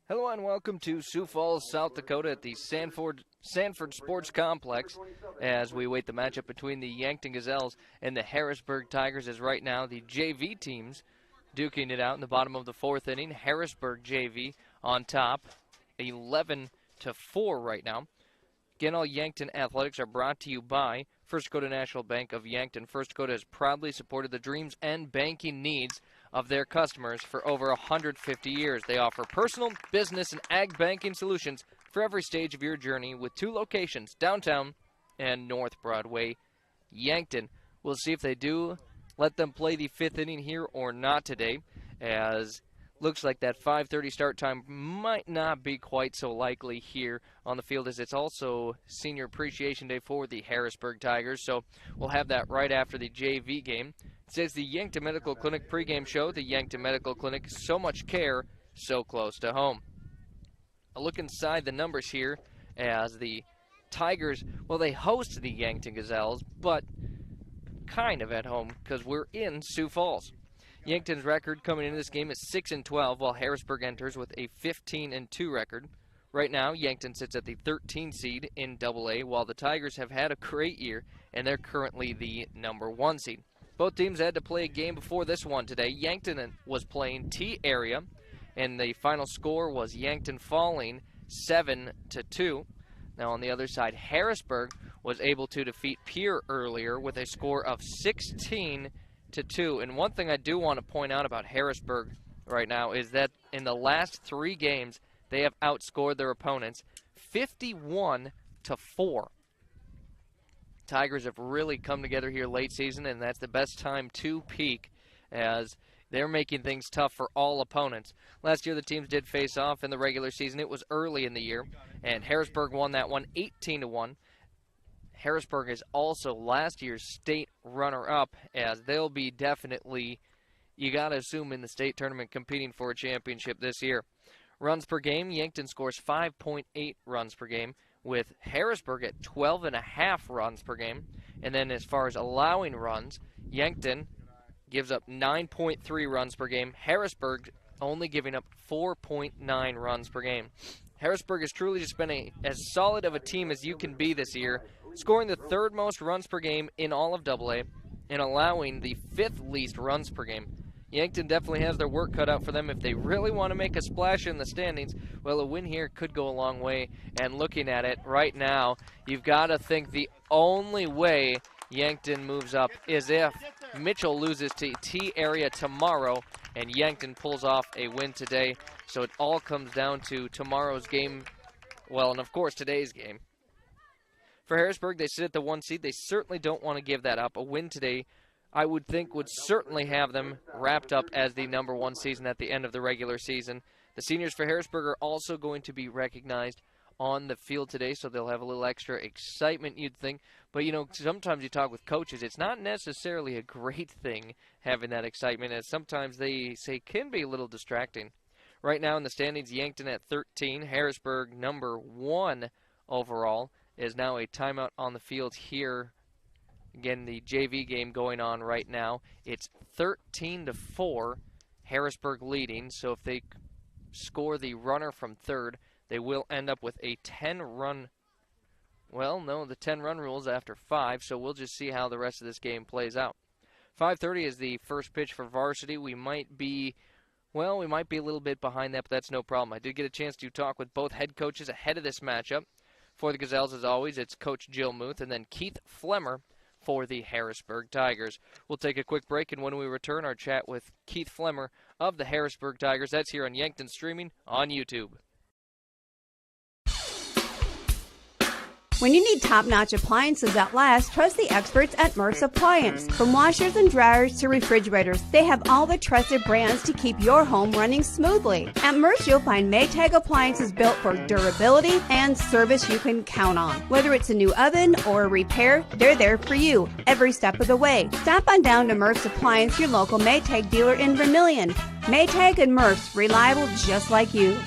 Hello and welcome to Sioux Falls, South Dakota at the Sanford Sports Complex as we await the matchup between the Yankton Gazelles and the Harrisburg Tigers, as right now the JV teams duking it out in the bottom of the fourth inning. Harrisburg JV on top, 11-4 right now. Again, all Yankton Athletics are brought to you by First Dakota National Bank of Yankton. First Dakota has proudly supported the dreams and banking needs of their customers for over 150 years. They offer personal, business, and ag banking solutions for every stage of your journey with two locations, downtown and North Broadway, Yankton. We'll see if they do let them play the fifth inning here or not today, as looks like that 5:30 start time might not be quite so likely here on the field, as it's also Senior Appreciation Day for the Harrisburg Tigers. So we'll have that right after the JV game. It says the Yankton Medical Clinic pregame show. The Yankton Medical Clinic, so much care, so close to home. A look inside the numbers here as the Tigers, well, they host the Yankton Gazelles, but kind of at home because we're in Sioux Falls. Yankton's record coming into this game is 6-12, while Harrisburg enters with a 15-2 record. Right now, Yankton sits at the 13th seed in AA, while the Tigers have had a great year, and they're currently the number 1 seed. Both teams had to play a game before this one today. Yankton was playing T-Area, and the final score was Yankton falling 7-2. Now on the other side, Harrisburg was able to defeat Pierre earlier with a score of 16-2. And one thing I do want to point out about Harrisburg right now is that in the last 3 games, they have outscored their opponents 51-4. Tigers have really come together here late season, and that's the best time to peak, as they're making things tough for all opponents. Last year, the teams did face off in the regular season. It was early in the year, and Harrisburg won that one 18-1. Harrisburg is also last year's state runner-up, as they'll be definitely, you got to assume, in the state tournament competing for a championship this year. Runs per game, Yankton scores 5.8 runs per game, with Harrisburg at 12.5 runs per game. And then as far as allowing runs, Yankton gives up 9.3 runs per game. Harrisburg only giving up 4.9 runs per game. Harrisburg has truly just been as solid of a team as you can be this year, scoring the 3rd most runs per game in all of AA and allowing the 5th least runs per game. Yankton definitely has their work cut out for them if they really want to make a splash in the standings. Well, a win here could go a long way, and looking at it right now, you've got to think the only way Yankton moves up is if Mitchell loses to T-Area tomorrow and Yankton pulls off a win today. So it all comes down to tomorrow's game, well, and of course today's game. For Harrisburg, they sit at the 1 seed. They certainly don't want to give that up. A win today, I would think, would certainly have them wrapped up as the number 1 season at the end of the regular season. The seniors for Harrisburg are also going to be recognized on the field today, so they'll have a little extra excitement, you'd think. But, you know, sometimes you talk with coaches, it's not necessarily a great thing having that excitement, as sometimes they say can be a little distracting. Right now in the standings, Yankton at 13, Harrisburg number 1 overall, is now a timeout on the field here. Again, the JV game going on right now. It's 13-4, Harrisburg leading. So if they score the runner from 3rd, they will end up with a 10-run. Well, no, the 10-run rule is after 5, so we'll just see how the rest of this game plays out. 5:30 is the first pitch for varsity. We might be a little bit behind that, but that's no problem. I did get a chance to talk with both head coaches ahead of this matchup. For the Gazelles, as always, it's Coach Jill Muth and then Keith Flemmer for the Harrisburg Tigers. We'll take a quick break, and when we return, our chat with Keith Flemmer of the Harrisburg Tigers. That's here on Yankton Streaming on YouTube. When you need top-notch appliances that last, trust the experts at Murph's Appliance. From washers and dryers to refrigerators, they have all the trusted brands to keep your home running smoothly. At Murph's, you'll find Maytag appliances built for durability and service you can count on. Whether it's a new oven or a repair, they're there for you every step of the way. Stop on down to Murph's Appliance, your local Maytag dealer in Vermilion. Maytag and Murph's, reliable just like you.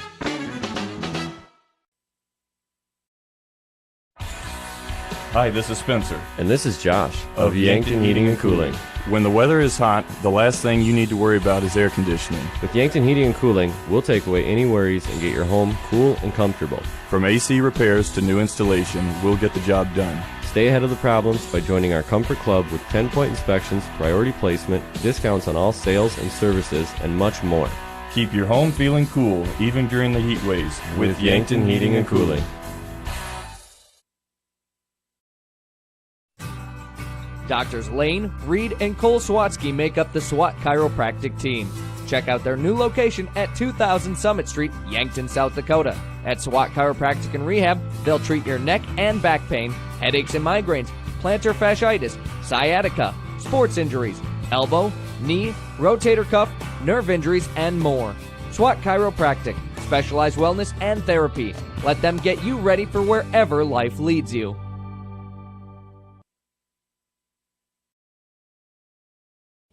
Hi, this is Spencer. And this is Josh of Yankton Heating and Cooling. When the weather is hot, the last thing you need to worry about is air conditioning. With Yankton Heating and Cooling, we'll take away any worries and get your home cool and comfortable. From AC repairs to new installation, we'll get the job done. Stay ahead of the problems by joining our Comfort Club with 10-point inspections, priority placement, discounts on all sales and services, and much more. Keep your home feeling cool, even during the heat waves, with Yankton Heating and Cooling. Doctors Lane, Reed, and Cole Swatsky make up the SWAT Chiropractic team. Check out their new location at 2000 Summit Street, Yankton, South Dakota. At SWAT Chiropractic and Rehab, they'll treat your neck and back pain, headaches and migraines, plantar fasciitis, sciatica, sports injuries, elbow, knee, rotator cuff, nerve injuries, and more. SWAT Chiropractic, specialized wellness and therapy. Let them get you ready for wherever life leads you.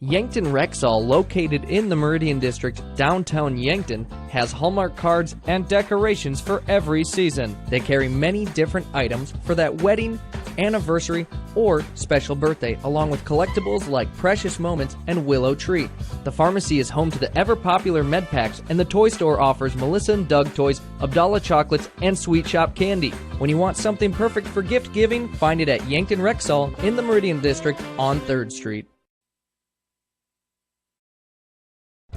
Yankton Rexall, located in the Meridian District, downtown Yankton, has Hallmark cards and decorations for every season. They carry many different items for that wedding, anniversary, or special birthday, along with collectibles like Precious Moments and Willow Tree. The pharmacy is home to the ever-popular Med Packs, and the toy store offers Melissa and Doug toys, Abdallah chocolates, and Sweet Shop candy. When you want something perfect for gift giving, find it at Yankton Rexall in the Meridian District on 3rd Street.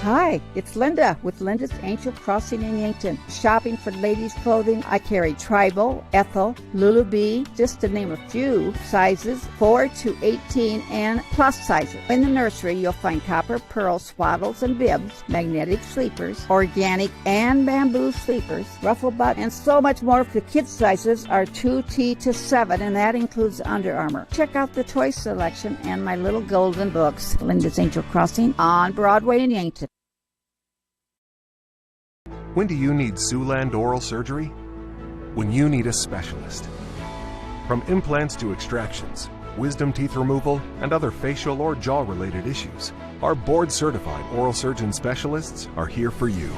Hi, it's Linda with Linda's Angel Crossing in Yankton. Shopping for ladies' clothing, I carry Tribal, Ethel, Lulu Bee, just to name a few, sizes 4 to 18 and plus sizes. In the nursery, you'll find copper, pearl, swaddles, and bibs, magnetic sleepers, organic and bamboo sleepers, ruffle butt, and so much more. The kids' sizes are 2T to 7, and that includes Under Armour. Check out the toy selection and my little golden books. Linda's Angel Crossing on Broadway in Yankton. When do you need Siouxland oral surgery? When you need a specialist. From implants to extractions, wisdom teeth removal, and other facial or jaw-related issues, our board-certified oral surgeon specialists are here for you.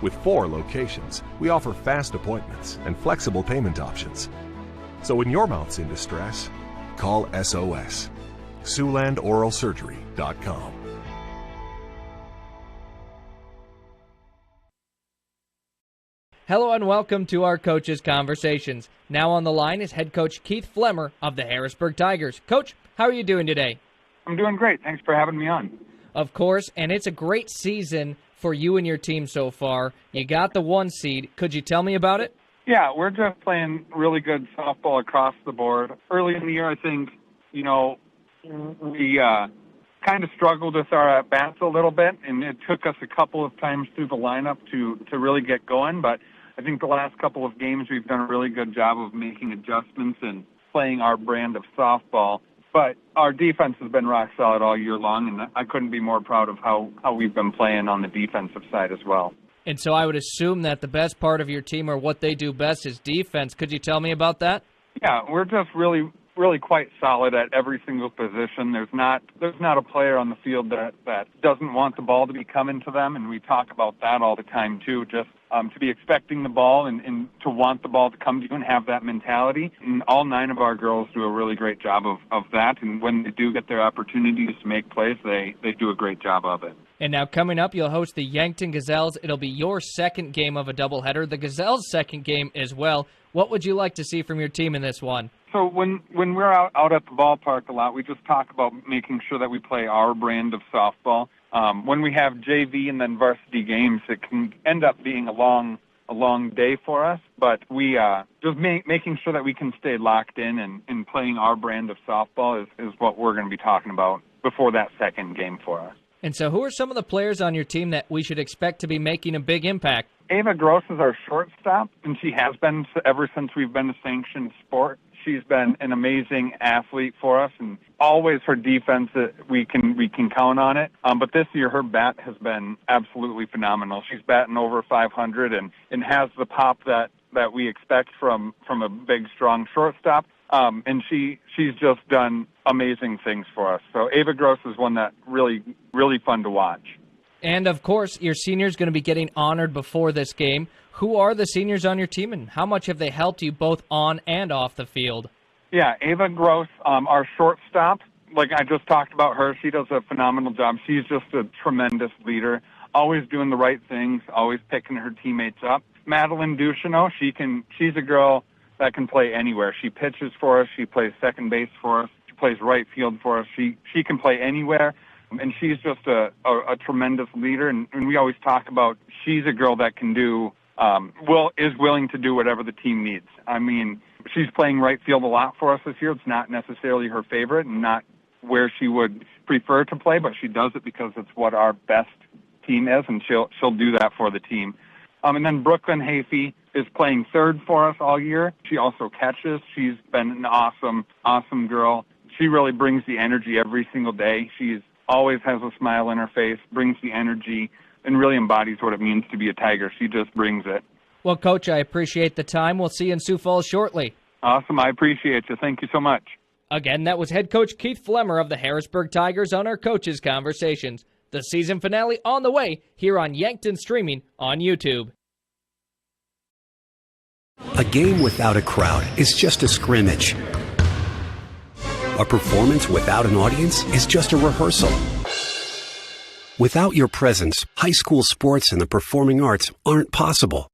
With 4 locations, we offer fast appointments and flexible payment options. So when your mouth's in distress, call SOS. SiouxlandOralSurgery.com. Hello and welcome to our Coaches Conversations. Now on the line is head coach Keith Flemmer of the Harrisburg Tigers. Coach, how are you doing today? I'm doing great. Thanks for having me on. Of course, and it's a great season for you and your team so far. You got the 1 seed. Could you tell me about it? Yeah, we're just playing really good softball across the board. Early in the year, I think, we kind of struggled with our at-bats a little bit, and it took us a couple of times through the lineup to really get going, but I think the last couple of games we've done a really good job of making adjustments and playing our brand of softball. But our defense has been rock solid all year long, and I couldn't be more proud of how we've been playing on the defensive side as well. And so I would assume that the best part of your team, or what they do best, is defense. Could you tell me about that? Yeah, we're just really quite solid at every single position. There's not a player on the field that doesn't want the ball to be coming to them, and we talk about that all the time too, just to be expecting the ball and to want the ball to come to you and have that mentality. And all 9 of our girls do a really great job of that, and when they do get their opportunities to make plays, they do a great job of it. And now coming up, you'll host the Yankton Gazelles. It'll be your second game of a doubleheader, the Gazelles' second game as well. What would you like to see from your team in this one? So when we're out at the ballpark a lot, we just talk about making sure that we play our brand of softball. When we have JV and then varsity games, it can end up being a long day for us. But we just making sure that we can stay locked in and playing our brand of softball is what we're going to be talking about before that second game for us. And so who are some of the players on your team that we should expect to be making a big impact? Ava Gross is our shortstop, and she has been ever since we've been a sanctioned sport. She's been an amazing athlete for us, and always her defense, we can count on it. But this year, her bat has been absolutely phenomenal. She's batting over 500 and has the pop that we expect from a big, strong shortstop. And she's just done amazing things for us. So Ava Gross is one that really fun to watch. And, of course, your senior's going to be getting honored before this game. Who are the seniors on your team, and how much have they helped you both on and off the field? Yeah, Ava Gross, our shortstop, like I just talked about her, she does a phenomenal job. She's just a tremendous leader, always doing the right things, always picking her teammates up. Madeline Ducheneau, she's a girl that can play anywhere. She pitches for us. She plays second base for us. She plays right field for us. She can play anywhere, and she's just a tremendous leader. And we always talk about she's a girl that can do, is willing to do whatever the team needs. I mean, she's playing right field a lot for us this year. It's not necessarily her favorite and not where she would prefer to play, but she does it because it's what our best team is, and she'll do that for the team. And then Brooklyn Hafey is playing third for us all year. She also catches. She's been an awesome girl. She really brings the energy every single day. She's always has a smile on her face, brings the energy, and really embodies what it means to be a Tiger. She just brings it. Well, Coach, I appreciate the time. We'll see you in Sioux Falls shortly. Awesome. I appreciate you. Thank you so much. Again, that was head coach Keith Flemmer of the Harrisburg Tigers on our Coaches Conversations. The season finale on the way here on Yankton Streaming on YouTube. A game without a crowd is just a scrimmage. A performance without an audience is just a rehearsal. Without your presence, high school sports and the performing arts aren't possible.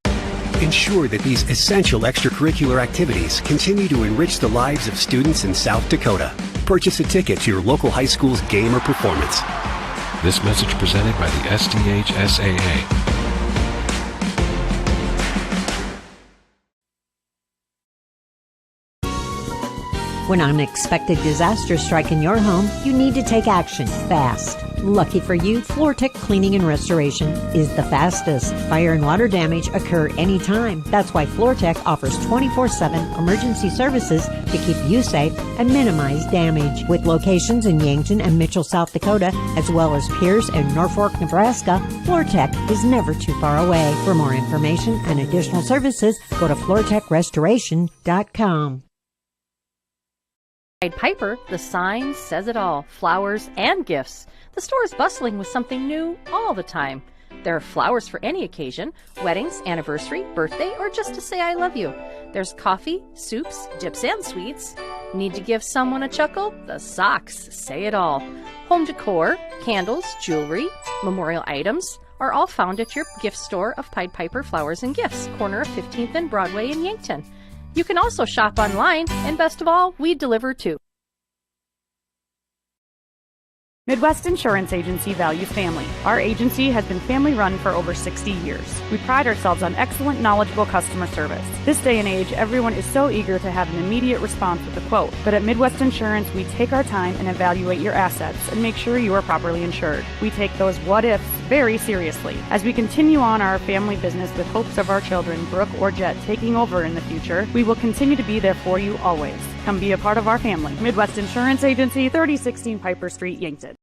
Ensure that these essential extracurricular activities continue to enrich the lives of students in South Dakota. Purchase a ticket to your local high school's game or performance. This message presented by the SDHSAA. When unexpected disasters strike in your home, you need to take action fast. Lucky for you, FloorTech Cleaning and Restoration is the fastest. Fire and water damage occur anytime. That's why FloorTech offers 24/7 emergency services to keep you safe and minimize damage. With locations in Yankton and Mitchell, South Dakota, as well as Pierce and Norfolk, Nebraska, FloorTech is never too far away. For more information and additional services, go to floortechrestoration.com. Pied Piper, the sign says it all. Flowers and gifts. The store is bustling with something new all the time. There are flowers for any occasion, weddings, anniversary, birthday, or just to say I love you. There's coffee, soups, dips, and sweets. Need to give someone a chuckle? The socks say it all. Home decor, candles, jewelry, memorial items are all found at your gift store of Pied Piper Flowers and Gifts, corner of 15th and Broadway in Yankton. You can also shop online, and best of all, we deliver too. Midwest Insurance Agency values family. Our agency has been family run for over 60 years. We pride ourselves on excellent, knowledgeable customer service. This day and age, everyone is so eager to have an immediate response with a quote. But at Midwest Insurance, we take our time and evaluate your assets and make sure you are properly insured. We take those what-ifs very seriously. As we continue on our family business with hopes of our children, Brooke or Jet, taking over in the future, we will continue to be there for you always. Come be a part of our family. Midwest Insurance Agency, 3016 Piper Street, Yankton.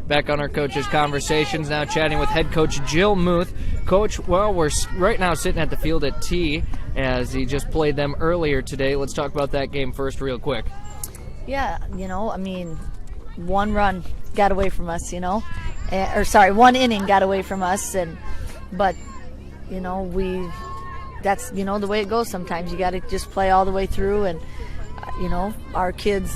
Back on our Coaches Conversations, now chatting with head coach Jill Muth. Coach, well, we're right now sitting at the field at T as he just played them earlier today. Let's talk about that game first real quick. Yeah, one run got away from us, one inning got away from us, but that's the way it goes sometimes. You got to just play all the way through, and our kids,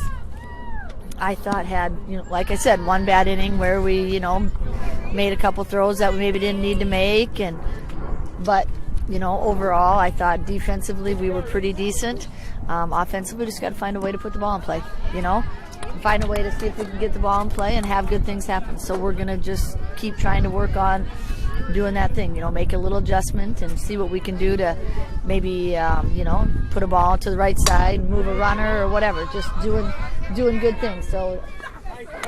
I thought, had, like I said, one bad inning where we, made a couple throws that we maybe didn't need to make, but overall, I thought defensively we were pretty decent. Offensively, we just got to find a way to put the ball in play, find a way to see if we can get the ball in play and have good things happen. So we're going to just keep trying to work on doing that thing, make a little adjustment and see what we can do to maybe, put a ball to the right side, move a runner or whatever, just doing good things. So,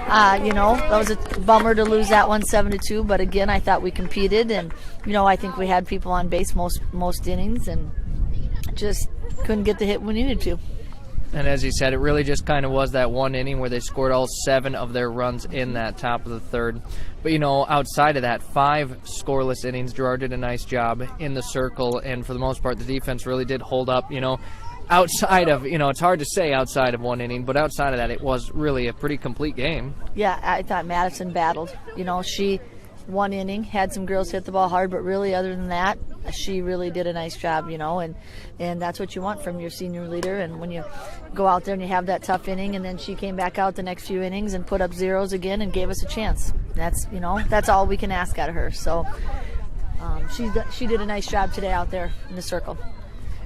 that was a bummer to lose that one 7-2, but again, I thought we competed, and, I think we had people on base most innings and just couldn't get the hit we needed to. And as he said, it really just kind of was that one inning where they scored all 7 of their runs in that top of the third. But, outside of that, 5 scoreless innings. Gerard did a nice job in the circle, and for the most part, the defense really did hold up, outside of, it's hard to say outside of one inning, but outside of that, it was really a pretty complete game. Yeah, I thought Madison battled. She, one inning, had some girls hit the ball hard, but really other than that, she really did a nice job, and that's what you want from your senior leader. And when you go out there and you have that tough inning, and then she came back out the next few innings and put up zeros again and gave us a chance. That's all we can ask out of her. So she did a nice job today out there in the circle.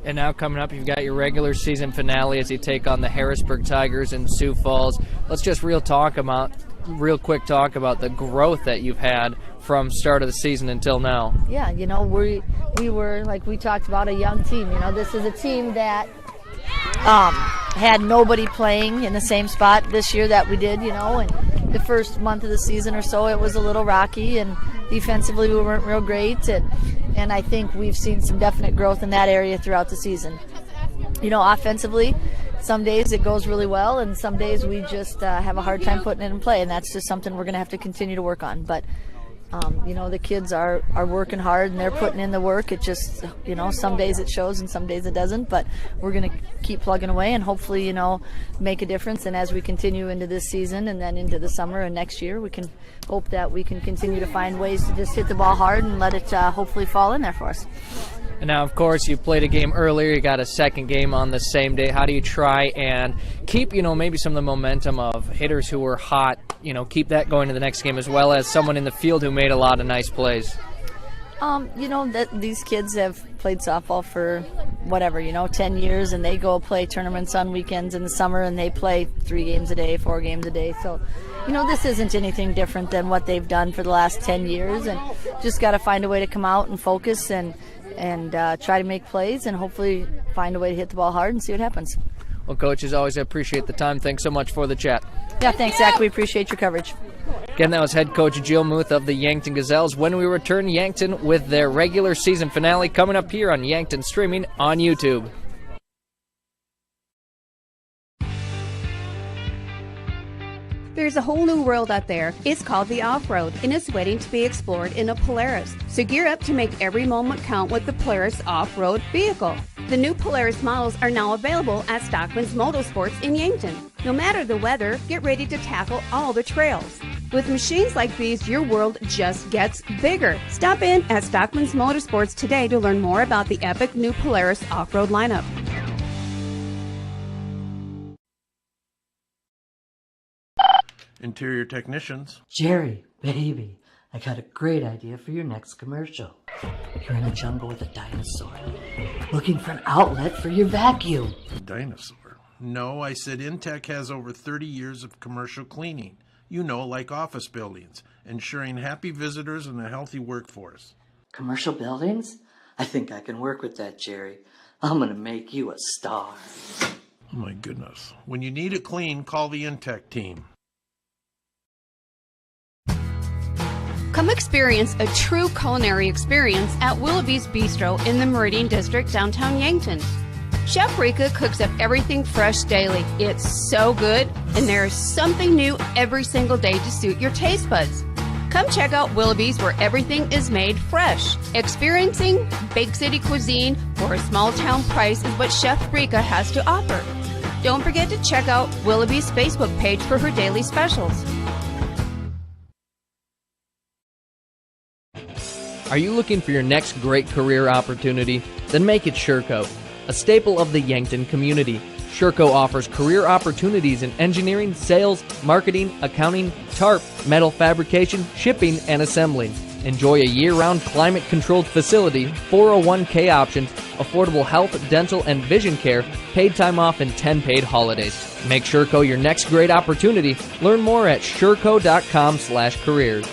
And now coming up, you've got your regular season finale as you take on the Harrisburg Tigers in Sioux Falls. Let's just real quick talk about the growth that you've had from start of the season until now. Yeah, we were, like we talked about, a young team. This is a team that had nobody playing in the same spot this year that we did, and the first month of the season or so it was a little rocky, and defensively we weren't real great, and I think we've seen some definite growth in that area throughout the season. Offensively, some days it goes really well, and some days we just have a hard time putting it in play, and that's just something we're going to have to continue to work on. But the kids are working hard, and they're putting in the work. It just, some days it shows and some days it doesn't, but we're going to keep plugging away and hopefully, make a difference. And as we continue into this season and then into the summer and next year, we can hope that we can continue to find ways to just hit the ball hard and let it hopefully fall in there for us. And now, of course, you played a game earlier. You got a second game on the same day. How do you try and keep, maybe some of the momentum of hitters who were hot, keep that going to the next game, as well as someone in the field who made a lot of nice plays? These kids have played softball for 10 years, and they go play tournaments on weekends in the summer, and they play 3 games a day, 4 games a day. So, this isn't anything different than what they've done for the last 10 years, and just got to find a way to come out and focus and try to make plays and hopefully find a way to hit the ball hard and see what happens. Well, Coach, as always, I appreciate the time. Thanks so much for the chat. Yeah, thanks, Zach. We appreciate your coverage. Again, that was head coach Jill Muth of the Yankton Gazelles. When we return, Yankton with their regular season finale coming up here on Yankton Streaming on YouTube. There's a whole new world out there. It's called the off-road, and it's waiting to be explored in a Polaris. So gear up to make every moment count with the Polaris off-road vehicle. The new Polaris models are now available at Stockman's Motorsports in Yankton. No matter the weather, get ready to tackle all the trails. With machines like these, your world just gets bigger. Stop in at Stockman's Motorsports today to learn more about the epic new Polaris off-road lineup. Interior technicians. Jerry, baby, I got a great idea for your next commercial. You're in a jungle with a dinosaur, looking for an outlet for your vacuum. A dinosaur? No, I said Intech has over 30 years of commercial cleaning. Like office buildings, ensuring happy visitors and a healthy workforce. Commercial buildings? I think I can work with that, Jerry. I'm going to make you a star. Oh my goodness. When you need it clean, call the Intech team. Come experience a true culinary experience at Willoughby's Bistro in the Meridian District, downtown Yankton. Chef Rika cooks up everything fresh daily. It's so good, and there's something new every single day to suit your taste buds. Come check out Willoughby's, where everything is made fresh. Experiencing big city cuisine for a small town price is what Chef Rika has to offer. Don't forget to check out Willoughby's Facebook page for her daily specials. Are you looking for your next great career opportunity? Then make it Sherco, a staple of the Yankton community. Sherco offers career opportunities in engineering, sales, marketing, accounting, tarp, metal fabrication, shipping, and assembling. Enjoy a year-round climate-controlled facility, 401k options, affordable health, dental, and vision care, paid time off, and 10 paid holidays. Make Sherco your next great opportunity. Learn more at sherco.com/careers.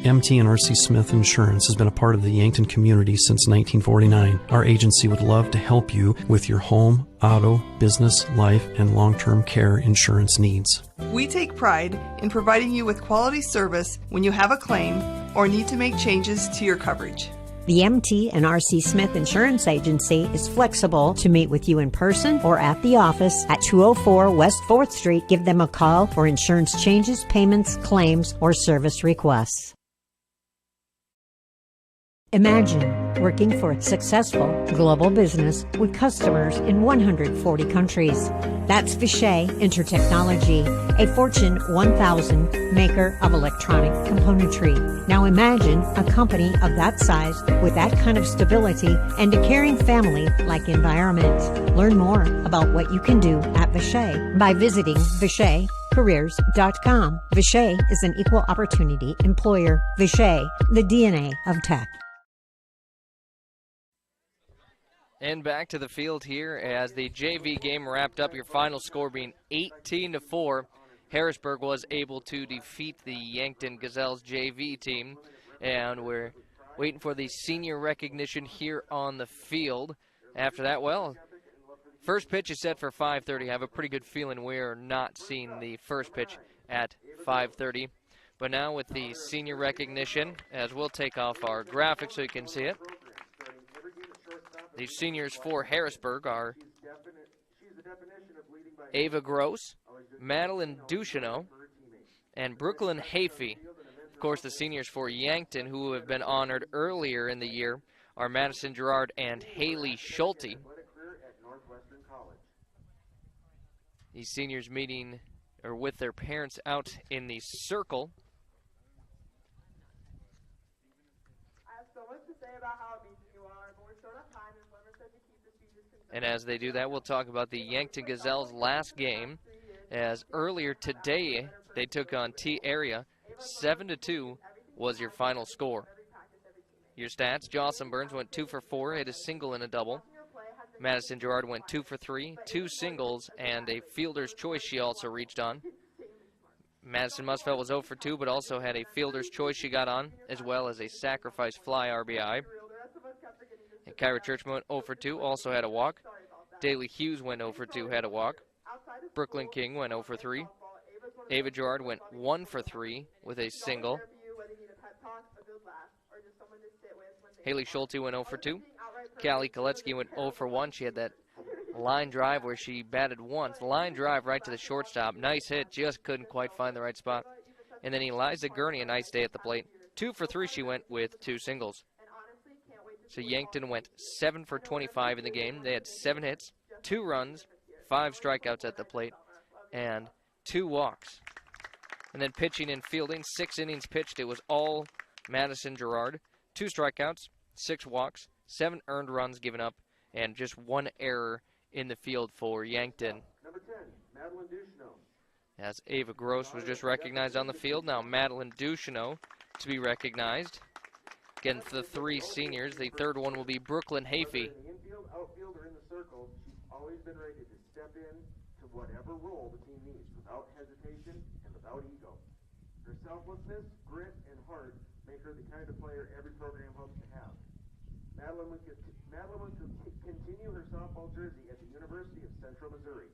MT and RC Smith Insurance has been a part of the Yankton community since 1949. Our agency would love to help you with your home, auto, business, life, and long-term care insurance needs. We take pride in providing you with quality service when you have a claim or need to make changes to your coverage. The MT and RC Smith Insurance Agency is flexible to meet with you in person or at the office at 204 West 4th Street. Give them a call for insurance changes, payments, claims, or service requests. Imagine working for a successful global business with customers in 140 countries. That's Vishay Intertechnology, a Fortune 1000 maker of electronic componentry. Now imagine a company of that size with that kind of stability and a caring family-like environment. Learn more about what you can do at Vishay by visiting VishayCareers.com. Vishay is an equal opportunity employer. Vishay, the DNA of tech. And back to the field here as the JV game wrapped up, your final score being 18-4. Harrisburg was able to defeat the Yankton Gazelles JV team, and we're waiting for the senior recognition here on the field. After that, well, first pitch is set for 5:30. I have a pretty good feeling we're not seeing the first pitch at 5:30. But now with the senior recognition, as we'll take off our graphic so you can see it. The seniors for Harrisburg are Ava Gross, Madeline Ducheneau, and Brooklyn Hafey. Of course, the seniors for Yankton, who have been honored earlier in the year, are Madison Gerard and Haley Schulte. These seniors meeting or with their parents out in the circle. And as they do that, we'll talk about the Yankton Gazelles' last game, as earlier today they took on T-Area. 7-2 was your final score. Your stats: Jocelyn Burns went 2 for 4, hit a single and a double. Madison Gerard went 2 for 3, 2 singles, and a fielder's choice she also reached on. Madison Musfeld was 0 for 2, but also had a fielder's choice she got on, as well as a sacrifice fly RBI. And Kyra Churchman went 0 for 2, also had a walk. Daly Hughes went 0 for 2, had a walk. Brooklyn King went 0 for 3. Ava Gerard went 1 for 3 with a single. Haley Schulte went 0 for 2. Callie Koletsky went 0 for 1. She had that line drive where she batted once. Line drive right to the shortstop. Nice hit, just couldn't quite find the right spot. And then Eliza Gurney, a nice day at the plate. 2 for 3 she went with 2 singles. So Yankton went 7 for 25 in the game. They had 7 hits, 2 runs, 5 strikeouts at the plate, and 2 walks. And then pitching and fielding, 6 innings pitched. It was all Madison Gerard. 2 strikeouts, 6 walks, 7 earned runs given up, and just 1 error in the field for Yankton. Number 10, Madeline Ducheneau. As Ava Gross was just recognized on the field, now Madeline Ducheneau to be recognized. Again, for the 3 seniors, the third one will be Brooklyn Hafey. The infield, outfielder in the circle, she's always been ready to step in to whatever role the team needs, without hesitation and without ego. Her selflessness, grit, and heart make her the kind of player every program hopes to have. Madeline will continue her softball jersey at the University of Central Missouri.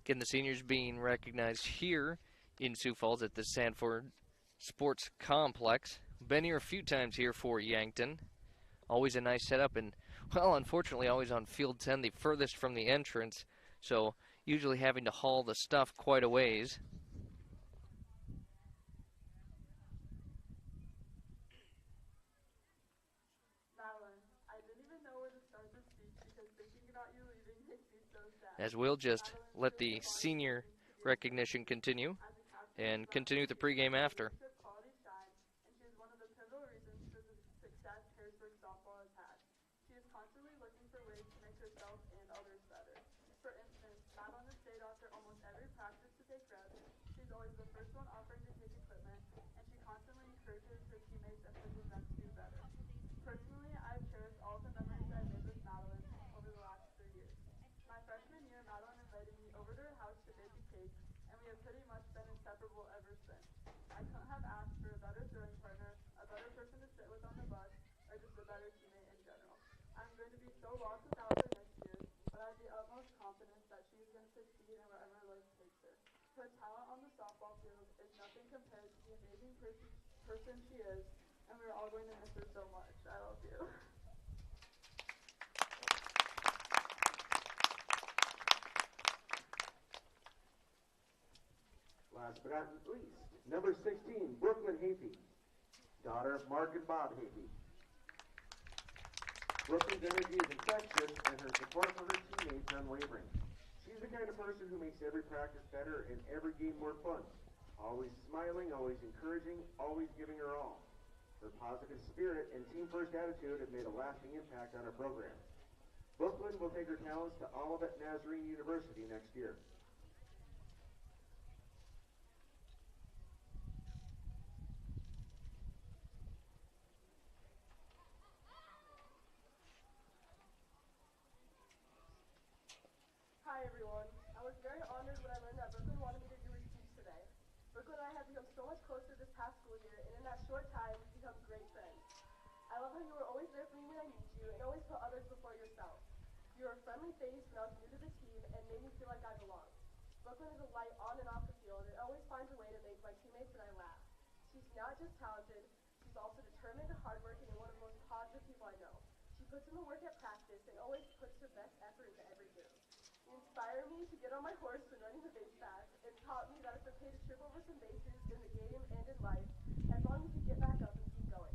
Again, the seniors being recognized here in Sioux Falls at the Sanford Sports Complex. Been here a few times here for Yankton. Always a nice setup, and, well, unfortunately always on field 10, the furthest from the entrance, so usually having to haul the stuff quite a ways. As we'll just let the senior recognition continue and continue the pregame after. Her talent on the softball field is nothing compared to the amazing person she is, and we're all going to miss her so much. I love you. Last but not least, Number 16, Brooklyn Hafey, daughter of Mark and Bob Hafey. Brooklyn's energy is infectious and her support for her teammates unwavering. She's the kind of person who makes every practice better and every game more fun. Always smiling, always encouraging, always giving her all. Her positive spirit and team-first attitude have made a lasting impact on our program. Brooklyn will take her talents to Olivet Nazarene University next year. Hi everyone. I was very honored when I learned that Brooklyn wanted me to do a speech today. Brooklyn and I have become so much closer this past school year, and in that short time, we've become great friends. I love how you were always there for me when I need you, and always put others before yourself. You were a friendly face when I was new to the team, and made me feel like I belonged. Brooklyn is a light on and off the field, and always finds a way to make my teammates and I laugh. She's not just talented, she's also determined, hardworking, and one of the most positive people I know. She puts in the work at practice, and always puts her best effort into every game. You inspire me to get on my horse when running the base pass, and taught me that it's okay to trip over some bases in the game and in life, as long as you get back up and keep going.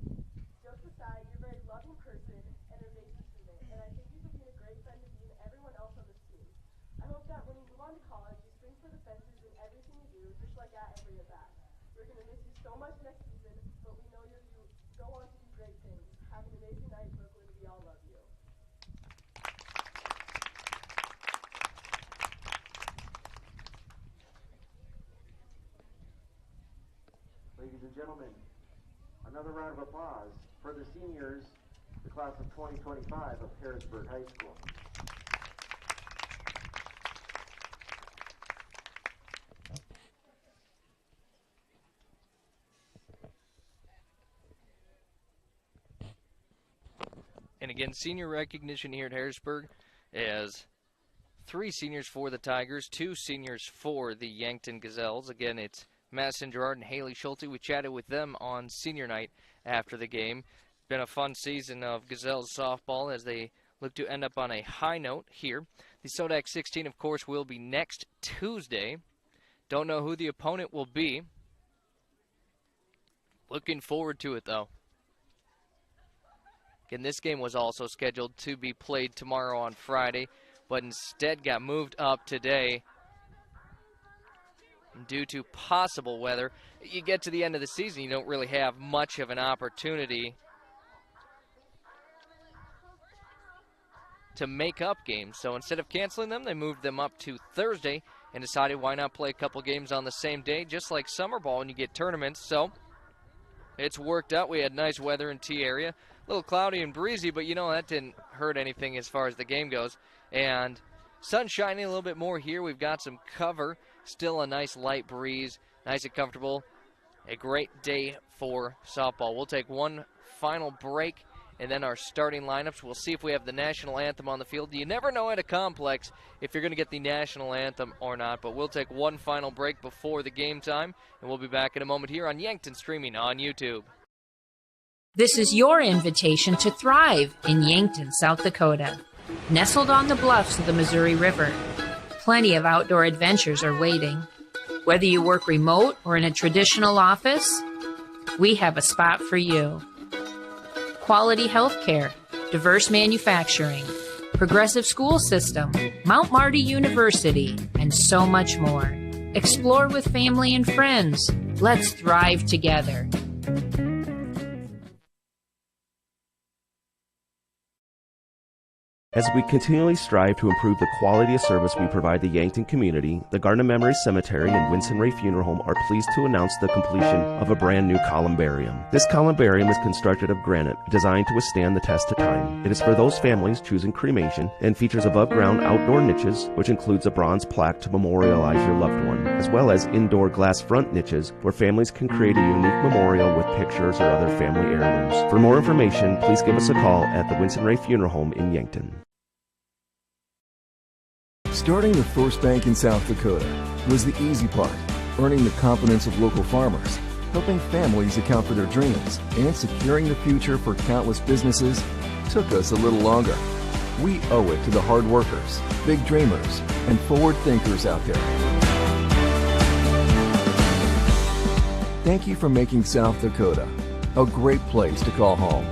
Jokes aside, you're a very loving person and an amazing teammate, and I thank you for being a great friend to me and everyone else on this team. I hope that when you move on to college, you swing for the fences in everything you do, just like at every at-bat. We're going to miss you so much next season, but we know you'll go on to do great things. Have an amazing night, Brooklyn. We all love you. Ladies and gentlemen, another round of applause for the seniors, the class of 2025 of Harrisburg High School. And again, senior recognition here at Harrisburg as 3 seniors for the Tigers, 2 seniors for the Yankton Gazelles. Again, it's Madison Gerard and Haley Schulte. We chatted with them on senior night after the game. Been a fun season of Gazelles softball as they look to end up on a high note here. The Sodak 16, of course, will be next Tuesday. Don't know who the opponent will be. Looking forward to it, though. Again, this game was also scheduled to be played tomorrow on Friday, but instead got moved up today due to possible weather. You get to the end of the season, you don't really have much of an opportunity to make up games. So instead of canceling them, they moved them up to Thursday and decided why not play a couple games on the same day, just like summer ball when you get tournaments. So it's worked out. We had nice weather in T area. A little cloudy and breezy, but you know, that didn't hurt anything as far as the game goes. And sun shining a little bit more here. We've got some cover. Still a nice light breeze. Nice and comfortable. A great day for softball. We'll take one final break and then our starting lineups. We'll see if we have the national anthem on the field. You never know at a complex if you're going to get the national anthem or not, but we'll take one final break before the game time, and we'll be back in a moment here on Yankton Streaming on YouTube. This is your invitation to thrive in Yankton, South Dakota. Nestled on the bluffs of the Missouri River, plenty of outdoor adventures are waiting. Whether you work remote or in a traditional office, we have a spot for you. Quality health care, diverse manufacturing, progressive school system, Mount Marty University, and so much more. Explore with family and friends. Let's thrive together. As we continually strive to improve the quality of service we provide the Yankton community, the Garden of Memory Cemetery and Winston Ray Funeral Home are pleased to announce the completion of a brand new columbarium. This columbarium is constructed of granite, designed to withstand the test of time. It is for those families choosing cremation and features above-ground outdoor niches, which includes a bronze plaque to memorialize your loved one, as well as indoor glass front niches where families can create a unique memorial with pictures or other family heirlooms. For more information, please give us a call at the Winston Ray Funeral Home in Yankton. Starting the first bank in South Dakota was the easy part, earning the confidence of local farmers, helping families account for their dreams, and securing the future for countless businesses took us a little longer. We owe it to the hard workers, big dreamers, and forward thinkers out there. Thank you for making South Dakota a great place to call home.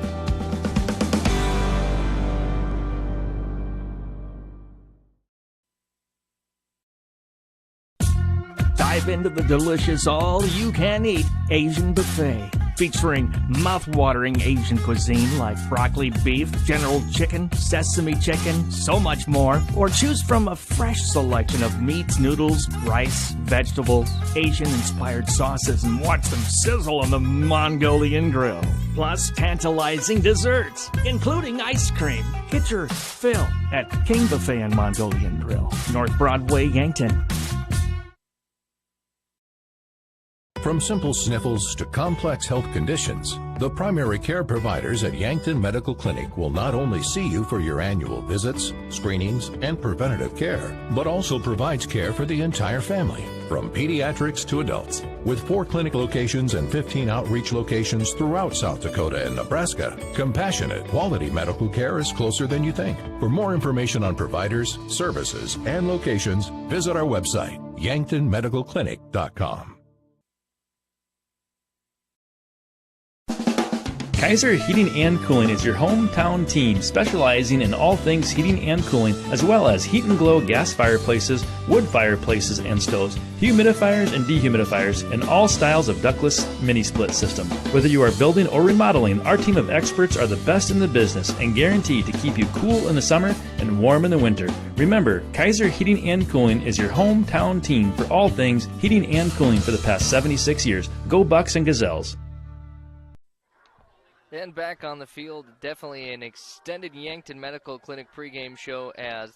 Dive into the delicious all-you-can-eat Asian buffet, featuring mouth-watering Asian cuisine like broccoli beef, general chicken, sesame chicken, so much more. Or choose from a fresh selection of meats, noodles, rice, vegetables, Asian-inspired sauces, and watch them sizzle on the Mongolian grill. Plus tantalizing desserts, including ice cream. Get your fill at King Buffet and Mongolian Grill, North Broadway, Yankton. From simple sniffles to complex health conditions, the primary care providers at Yankton Medical Clinic will not only see you for your annual visits, screenings, and preventative care, but also provides care for the entire family, from pediatrics to adults. With 4 clinic locations and 15 outreach locations throughout South Dakota and Nebraska, compassionate, quality medical care is closer than you think. For more information on providers, services, and locations, visit our website, yanktonmedicalclinic.com. Kaiser Heating and Cooling is your hometown team specializing in all things heating and cooling, as well as heat and glow gas fireplaces, wood fireplaces and stoves, humidifiers and dehumidifiers, and all styles of ductless mini-split system. Whether you are building or remodeling, our team of experts are the best in the business and guaranteed to keep you cool in the summer and warm in the winter. Remember, Kaiser Heating and Cooling is your hometown team for all things heating and cooling for the past 76 years. Go Bucks and Gazelles. Then back on the field, definitely an extended Yankton Medical Clinic pregame show as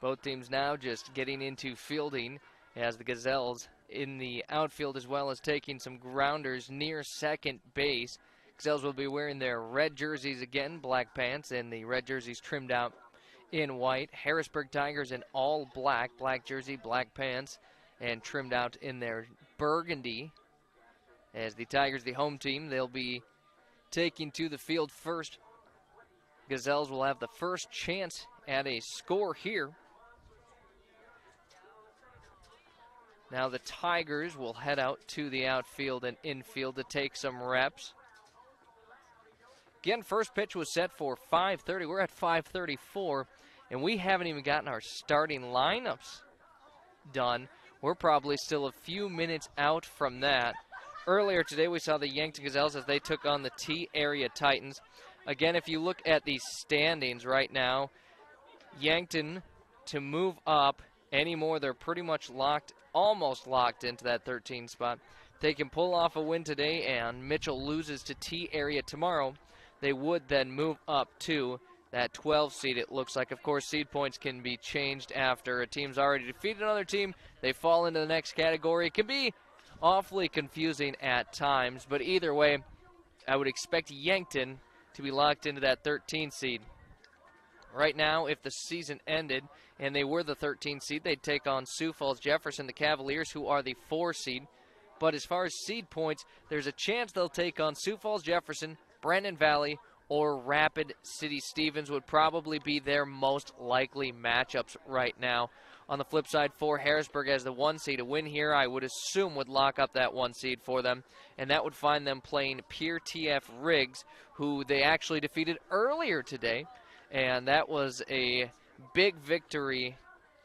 both teams now just getting into fielding as the Gazelles in the outfield as well as taking some grounders near second base. Gazelles will be wearing their red jerseys again, black pants, and the red jerseys trimmed out in white. Harrisburg Tigers in all black, black jersey, black pants, and trimmed out in their burgundy. As the Tigers, the home team, they'll be taking to the field first. Gazelles will have the first chance at a score here. Now the Tigers will head out to the outfield and infield to take some reps. Again, first pitch was set for 5:30. We're at 5:34, and we haven't even gotten our starting lineups done. We're probably still a few minutes out from that. Earlier today, we saw the Yankton Gazelles as they took on the T-Area Titans. Again, if you look at the standings right now, Yankton to move up anymore, they're pretty much locked, almost locked into that 13 spot. They can pull off a win today and Mitchell loses to T-Area tomorrow. They would then move up to that 12 seed, it looks like. Of course, seed points can be changed after a team's already defeated another team. They fall into the next category. It can be awfully confusing at times, but either way, I would expect Yankton to be locked into that 13 seed. Right now, if the season ended and they were the 13 seed, they'd take on Sioux Falls Jefferson, the Cavaliers, who are the 4 seed. But as far as seed points, there's a chance they'll take on Sioux Falls Jefferson, Brandon Valley, or Rapid City Stevens would probably be their most likely matchups right now. On the flip side, for Harrisburg as the 1 seed, a win here I would assume would lock up that 1 seed for them, and that would find them playing Pierre TF Riggs, who they actually defeated earlier today, and that was a big victory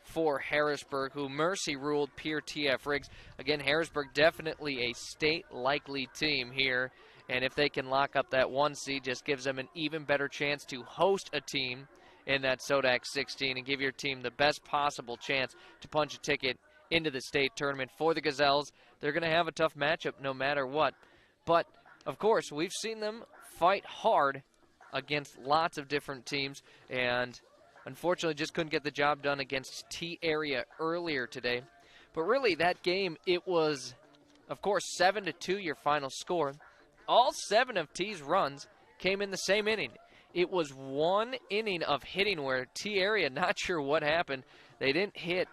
for Harrisburg, who mercy ruled Pierre TF Riggs. Again, Harrisburg definitely a state-likely team here, and if they can lock up that 1 seed, just gives them an even better chance to host a team in that Sodak 16 and give your team the best possible chance to punch a ticket into the state tournament. For the Gazelles, they're going to have a tough matchup no matter what. But, of course, we've seen them fight hard against lots of different teams, and unfortunately just couldn't get the job done against T-Area earlier today. But really, that game, it was, of course, 7-2 your final score. All 7 of T's runs came in the same inning. It was 1 inning of hitting where T-Area, not sure what happened. They didn't hit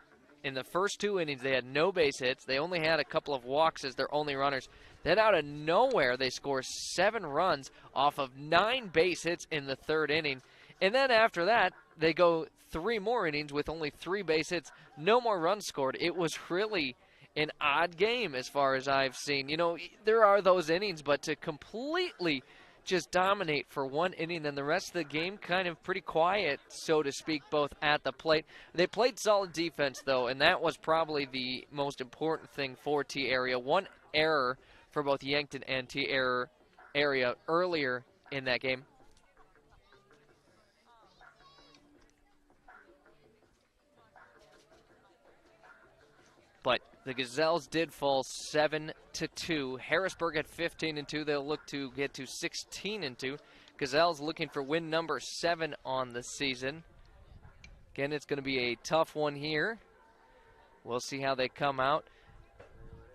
in the first 2 innings. They had no base hits. They only had a couple of walks as their only runners. Then out of nowhere, they score 7 runs off of 9 base hits in the 3rd inning. And then after that, they go 3 more innings with only 3 base hits. No more runs scored. It was really an odd game as far as I've seen. You know, there are those innings, but to completely just dominate for one inning and the rest of the game kind of pretty quiet, so to speak, both at the plate. They played solid defense, though, and that was probably the most important thing for T-Area. One error for both Yankton and T-Area earlier in that game. But the Gazelles did fall 7-2. Harrisburg at 15-2. They'll look to get to 16-2. Gazelles looking for win number 7 on the season. Again, it's going to be a tough one here. We'll see how they come out.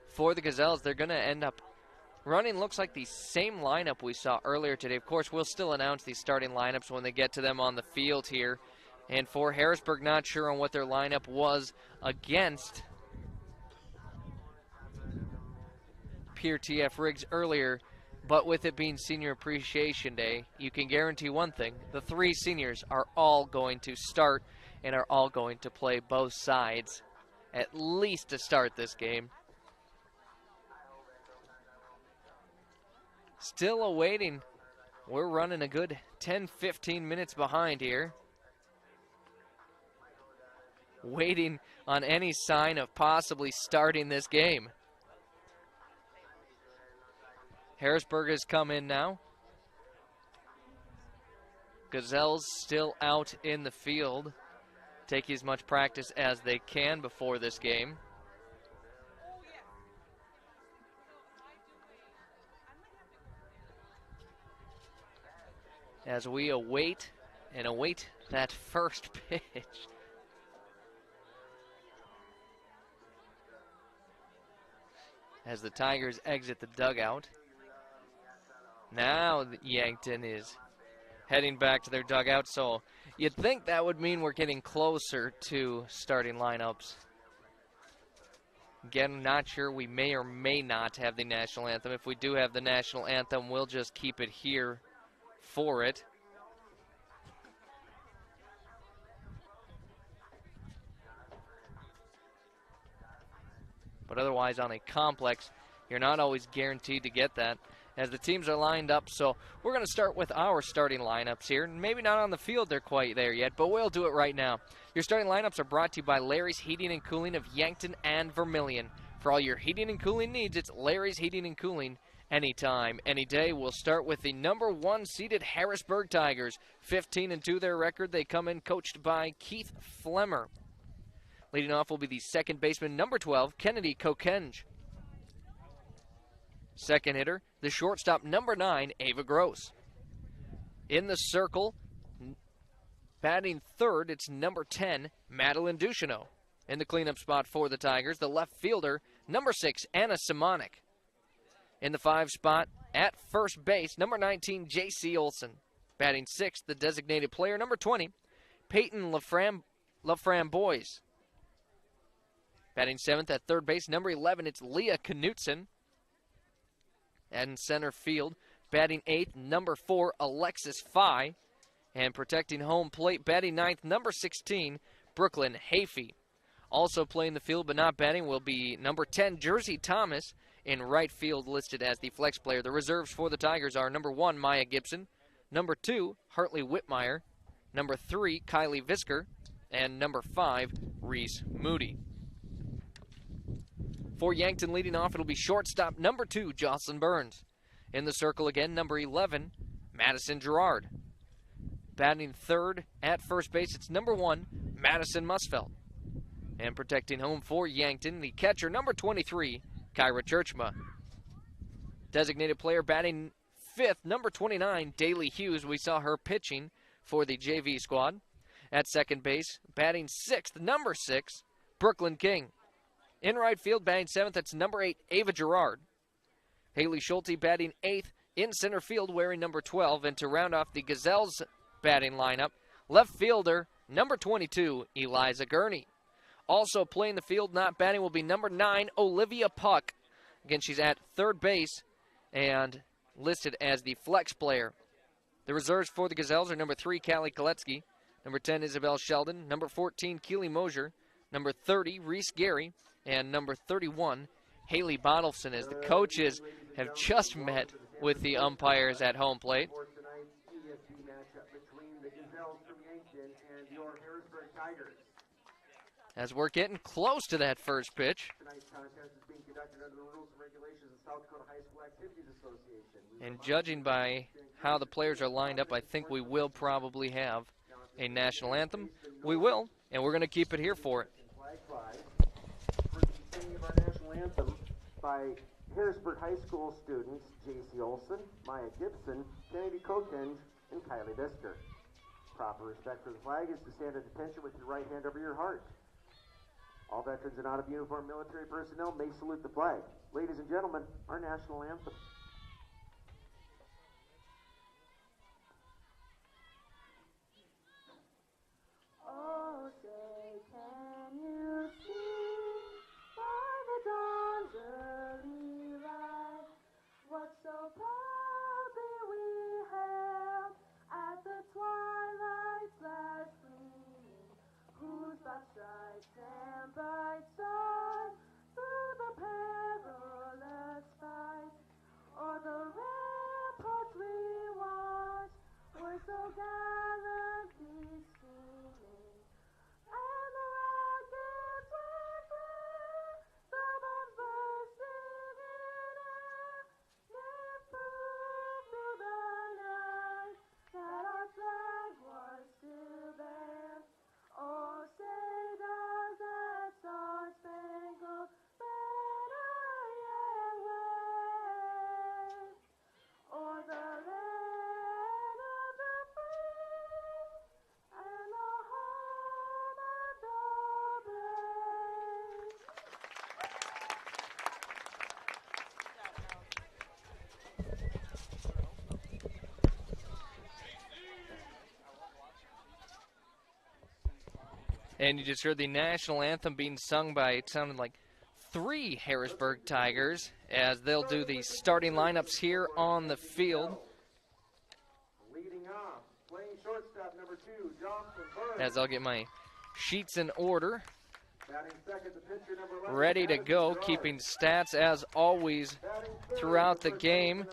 For the Gazelles, they're going to end up running, looks like the same lineup we saw earlier today. Of course, we'll still announce these starting lineups when they get to them on the field here. And for Harrisburg, not sure on what their lineup was against Pierre T.F. Riggs earlier, but with it being Senior Appreciation Day, you can guarantee one thing: the 3 seniors are all going to start and are all going to play both sides, at least to start this game. Still awaiting. We're running a good 10-15 minutes behind here, waiting on any sign of possibly starting this game. Harrisburg has come in now. Gazelles still out in the field, taking as much practice as they can before this game. As we await that first pitch. As the Tigers exit the dugout. Now Yankton is heading back to their dugout, so you'd think that would mean we're getting closer to starting lineups. Again, not sure. We may or may not have the national anthem. If we do have the national anthem, we'll just keep it here for it. But otherwise, on a complex, you're not always guaranteed to get that, as the teams are lined up. So we're going to start with our starting lineups here. Maybe not on the field, they're quite there yet, but we'll do it right now. Your starting lineups are brought to you by Larry's Heating and Cooling of Yankton and Vermilion. For all your heating and cooling needs, it's Larry's Heating and Cooling anytime, any day. We'll start with the number 1 seeded Harrisburg Tigers. 15-2 their record. They come in coached by Keith Flemmer. Leading off will be the second baseman, number 12, Kennedy Kokenge. Second hitter, the shortstop, number 9, Ava Gross. In the circle, batting third, it's number 10, Madeline Ducheneau. In the cleanup spot for the Tigers, the left fielder, number 6, Anna Simonik. In the 5 spot, at first base, number 19, J.C. Olson. Batting sixth, the designated player, number 20, Peyton Laframboise. Batting seventh at third base, number 11, it's Leah Knutson. And in center field, batting eighth, number 4, Alexis Fye. And protecting home plate, batting ninth, number 16, Brooklyn Hafey. Also playing the field but not batting will be number 10, Jersey Thomas. In right field, listed as the flex player. The reserves for the Tigers are number 1, Maya Gibson, number 2, Hartley Whitmire, number 3, Kylie Visker, and number 5, Reese Moody. For Yankton leading off, it'll be shortstop number 2, Jocelyn Burns. In the circle again, number 11, Madison Gerard. Batting third at first base, it's number 1, Madison Musfeld. And protecting home for Yankton, the catcher, number 23, Kyra Churchma. Designated player batting fifth, number 29, Daly Hughes. We saw her pitching for the JV squad. At second base, batting sixth, number 6, Brooklyn King. In right field, batting seventh, that's number 8, Ava Gerard. Haley Schulte batting eighth in center field, wearing number 12. And to round off the Gazelles batting lineup, left fielder, number 22, Eliza Gurney. Also playing the field, not batting, will be number 9, Olivia Puck. Again, she's at third base and listed as the flex player. The reserves for the Gazelles are number 3, Callie Koletsky, number 10, Isabel Sheldon, number 14, Keely Mosier, number 30, Reese Gary, and number 31, Haley Bottleson, as the coaches have just met with the umpires at home plate. For tonight's ESB matchup between the Gazelles from Yankton and your Harrisburg Tigers. As we're getting close to that first pitch. Tonight's contest is being conducted under the rules and regulations of South Dakota High School Activities Association. And judging by how the players are lined up, I think we will probably have a national anthem. We will, and we're going to keep it here for it. Flag flies for the singing of our national anthem by Harrisburg High School students J.C. Olson, Maya Gibson, Kennedy Kokenge, and Kylie Bisker. Proper respect for the flag is to stand at attention with your right hand over your heart. All veterans and out-of-uniform military personnel may salute the flag. Ladies and gentlemen, our national anthem. Oh, say, can you see by the dawn's early light what so proudly we hailed at the twilight's last gleaming, whose broad stripes and bright stars through the perilous fight o'er the ramparts we watched were so gallantly streaming, and the rockets were free, the bombs bursting in air, gave proof through the night that our flag was still there. Oh, say does that star-spangled banner yet wave o'er the land of the free and the home of the brave? And you just heard the national anthem being sung by, it sounded like 3 Harrisburg Tigers, as they'll do the starting lineups here on the field. Leading off, playing shortstop number 2, Jocelyn Burns. As I'll get my sheets in order, Batting second, the pitcher number 11, ready to Madison go, Gerard. keeping stats as always throughout the game.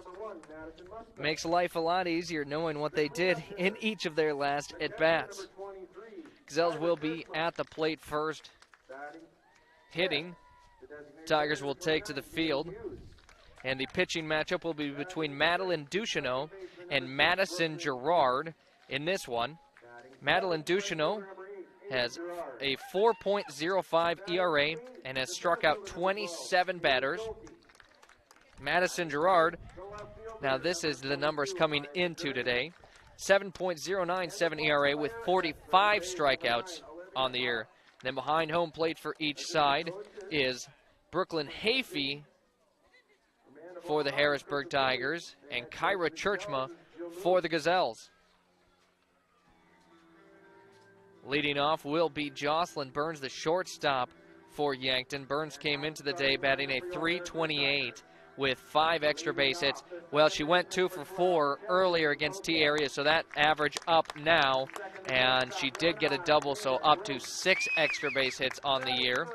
Makes life a lot easier knowing what they did in each of their last at-bats. Gazelles will be at the plate first, hitting. Tigers will take to the field. And the pitching matchup will be between Madeline Ducheneau and Madison Gerard in this one. Madeline Ducheneau has a 4.05 ERA and has struck out 27 batters. Madison Gerard, now this is the numbers coming into today, 7.097 ERA with 45 strikeouts on the year. Then behind home plate for each side is Brooklyn Hafey for the Harrisburg Tigers and Kyra Churchma for the Gazelles. Leading off will be Jocelyn Burns, the shortstop for Yankton. Burns came into the day batting a .328 with 5 extra base hits. Well, she went 2 for 4 earlier against T area, so that average up now, and she did get a double, so up to 6 extra base hits on the year.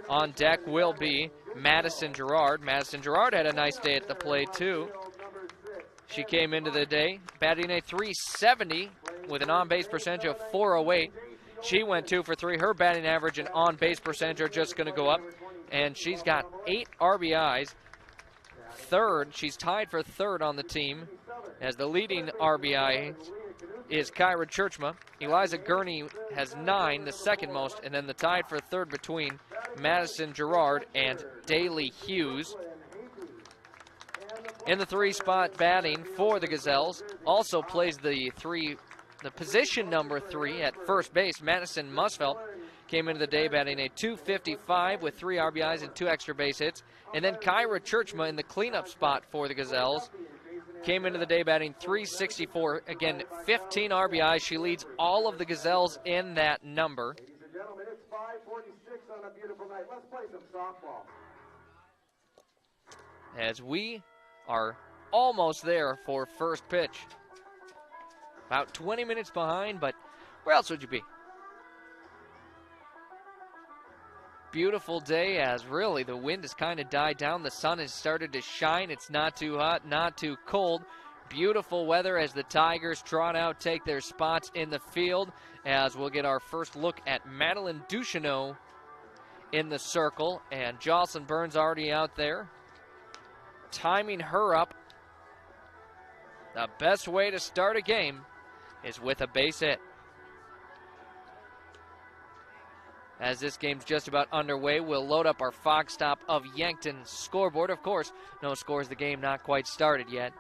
On deck will be Madison Gerard. Madison Gerard had a nice day at the plate, too. She came into the day batting a .370 with an on-base percentage of .408. She went 2 for 3. Her batting average and on-base percentage are just going to go up, and she's got 8 RBIs. Third, she's tied for third on the team, as the leading RBI is Kyra Churchma. Eliza Gurney has 9, the second most, and then the tied for third between Madison Gerard and Daly Hughes. In the 3 spot batting for the Gazelles, also plays the position number 3 at first base, Madison Musfelt. Came into the day batting a .255 with 3 RBIs and 2 extra base hits. And then Kyra Churchma in the cleanup spot for the Gazelles. Came into the day batting .364. Again, 15 RBIs. She leads all of the Gazelles in that number. Ladies and gentlemen, it's 5:46 on a beautiful night. Let's play some softball. As we are almost there for first pitch. About 20 minutes behind, but where else would you be? beautiful day as really the wind has kind of died down. The sun has started to shine. It's not too hot, not too cold. Beautiful weather as the Tigers trot out, take their spots in the field, as we'll get our first look at Madeline Ducheneau in the circle, and Jocelyn Burns already out there, timing her up. The best way to start a game is with a base hit. As this game's just about underway, we'll load up our Fox Stop of Yankton scoreboard. Of course, no scores, the game not quite started yet.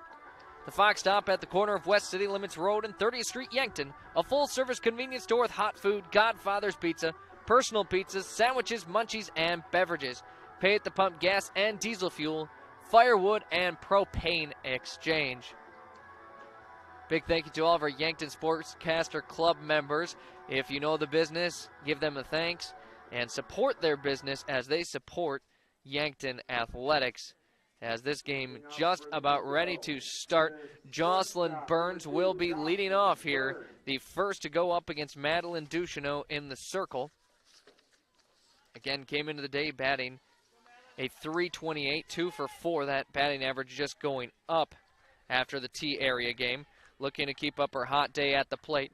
The Fox Stop at the corner of West City Limits Road and 30th Street, Yankton, a full-service convenience store with hot food, Godfather's Pizza, personal pizzas, sandwiches, munchies, and beverages. Pay at the pump, gas and diesel fuel, firewood, and propane exchange. Big thank you to all of our Yankton Sportscaster Club members. If you know the business, give them a thanks and support their business as they support Yankton Athletics. As this game just about ready to start, Jocelyn Burns will be leading off here, the first to go up against Madeline Ducheneau in the circle. Again, came into the day batting a .328, 2 for 4. That batting average just going up after the T area game. Looking to keep up her hot day at the plate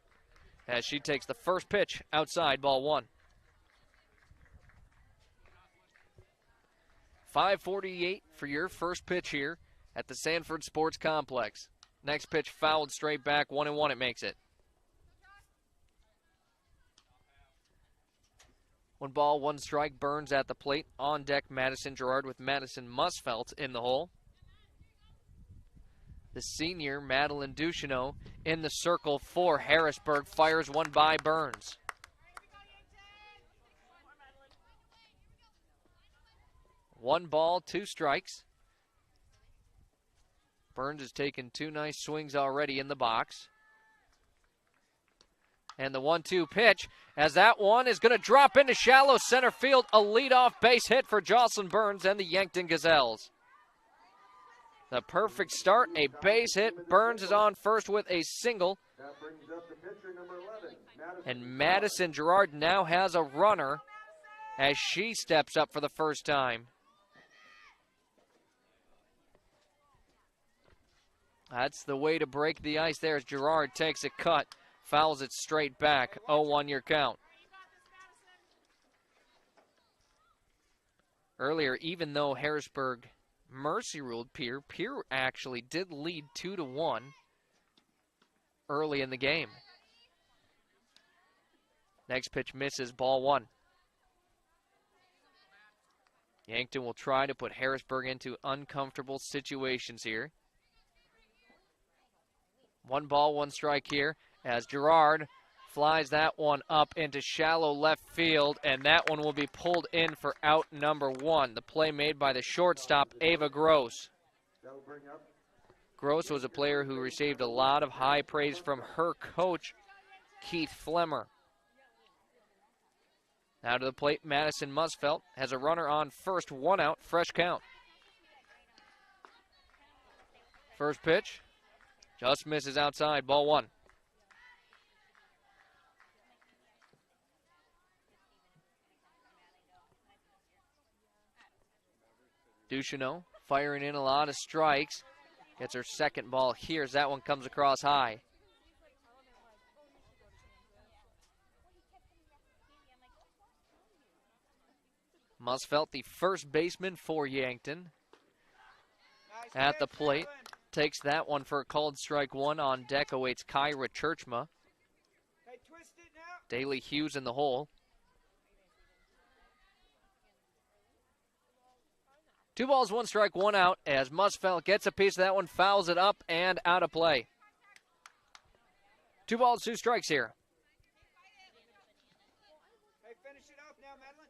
as she takes the first pitch outside, ball 1. 5:48 for your first pitch here at the Sanford Sports Complex. Next pitch fouled straight back, 1-1 it makes it. 1 ball, 1 strike, Burns at the plate. On deck, Madison Gerard with Madison Musfelt in the hole. The senior, Madeline Ducheneau, in the circle for Harrisburg, fires one by Burns. One ball, 2 strikes. Burns has taken 2 nice swings already in the box. And the 1-2 pitch, as that one is going to drop into shallow center field. A leadoff base hit for Jocelyn Burns and the Yankton Gazelles. The perfect start, a base hit. Burns is on first with a single. That brings up the pitcher, number 11, And Madison Gerard now has a runner as she steps up for the first time. That's the way to break the ice there as Gerard takes a cut, fouls it straight back. 0-1 your count. Earlier, even though Harrisburg mercy ruled Pierre actually did lead 2-1 early in the game. Next pitch misses, ball 1. Yankton will try to put Harrisburg into uncomfortable situations here. 1 ball, 1 strike here as Gerard flies that one up into shallow left field, and that one will be pulled in for out number 1. The play made by the shortstop, Ava Gross. Gross was a player who received a lot of high praise from her coach, Keith Flemmer. Now to the plate, Madison Musfelt has a runner on first, 1 out, fresh count. First pitch, just misses outside, ball 1. Ducheneau firing in a lot of strikes. Gets her second ball here as that one comes across high. Musfelt, the first baseman for Yankton, at the plate. Takes that one for a called strike 1. On deck awaits Kyra Churchma. Daly Hughes in the hole. 2 balls, 1 strike, 1 out as Musfelt gets a piece of that one, fouls it up and out of play. 2 balls, 2 strikes here. Hey, finish it off now, Madeline.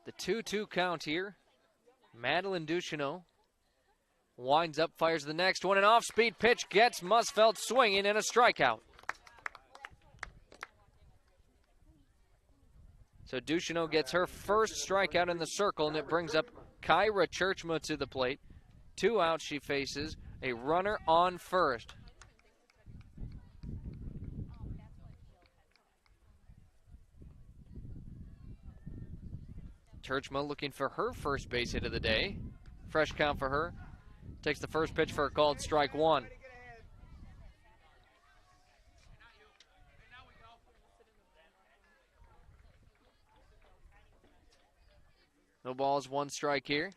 The 2-2 count here. Madeline Ducheneau winds up, fires the next one. An off-speed pitch gets Musfelt swinging in a strikeout. So Ducheneau gets her first strikeout in the circle, and it brings up Kyra Churchma to the plate. 2 outs, she faces a runner on first. Churchma looking for her first base hit of the day. Fresh count for her. Takes the first pitch for a called strike one. No balls, one strike here.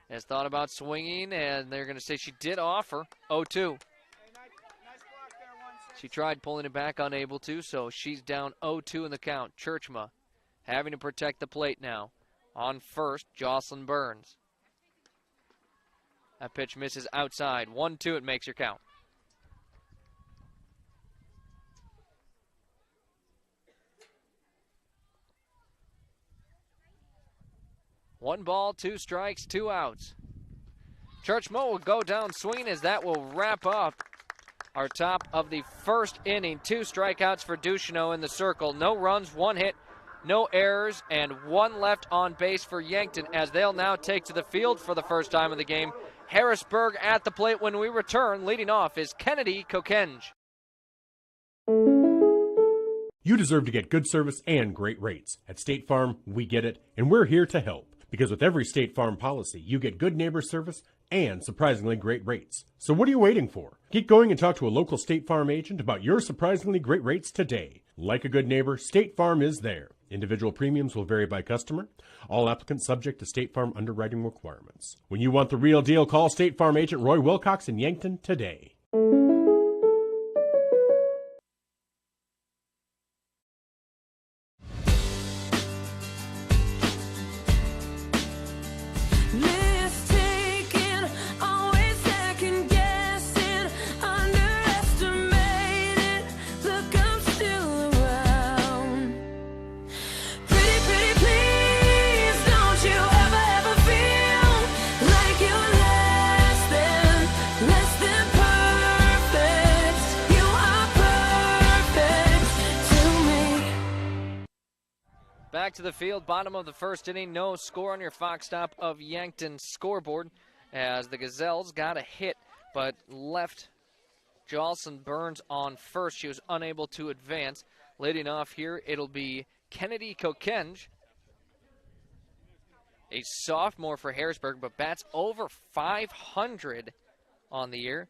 Has thought about swinging, and they're going to say she did offer. 0-2. She tried pulling it back, unable to, so she's down 0-2 in the count. Churchma having to protect the plate now. On first, Jocelyn Burns. That pitch misses outside. 1-2, it makes your count. One ball, two strikes, two outs. Churchma will go down swinging as that will wrap up our top of the first inning. 2 strikeouts for Ducheneau in the circle. No runs, 1 hit, no errors, and 1 left on base for Yankton as they'll now take to the field for the first time of the game. Harrisburg at the plate when we return. Leading off is Kennedy Kokenge. You deserve to get good service and great rates. At State Farm, we get it, and we're here to help. Because with every State Farm policy, you get good neighbor service and surprisingly great rates. So what are you waiting for? Get going and talk to a local State Farm agent about your surprisingly great rates today. Like a good neighbor, State Farm is there. Individual premiums will vary by customer. All applicants subject to State Farm underwriting requirements. When you want the real deal, call State Farm agent Roy Wilcox in Yankton today. Back to the field, bottom of the first inning. No score on your Fox Stop of Yankton scoreboard as the Gazelles got a hit but left Jocelyn Burns on first. She was unable to advance. Leading off here, it'll be Kennedy Kokenge, a sophomore for Harrisburg, but bats over 500 on the year.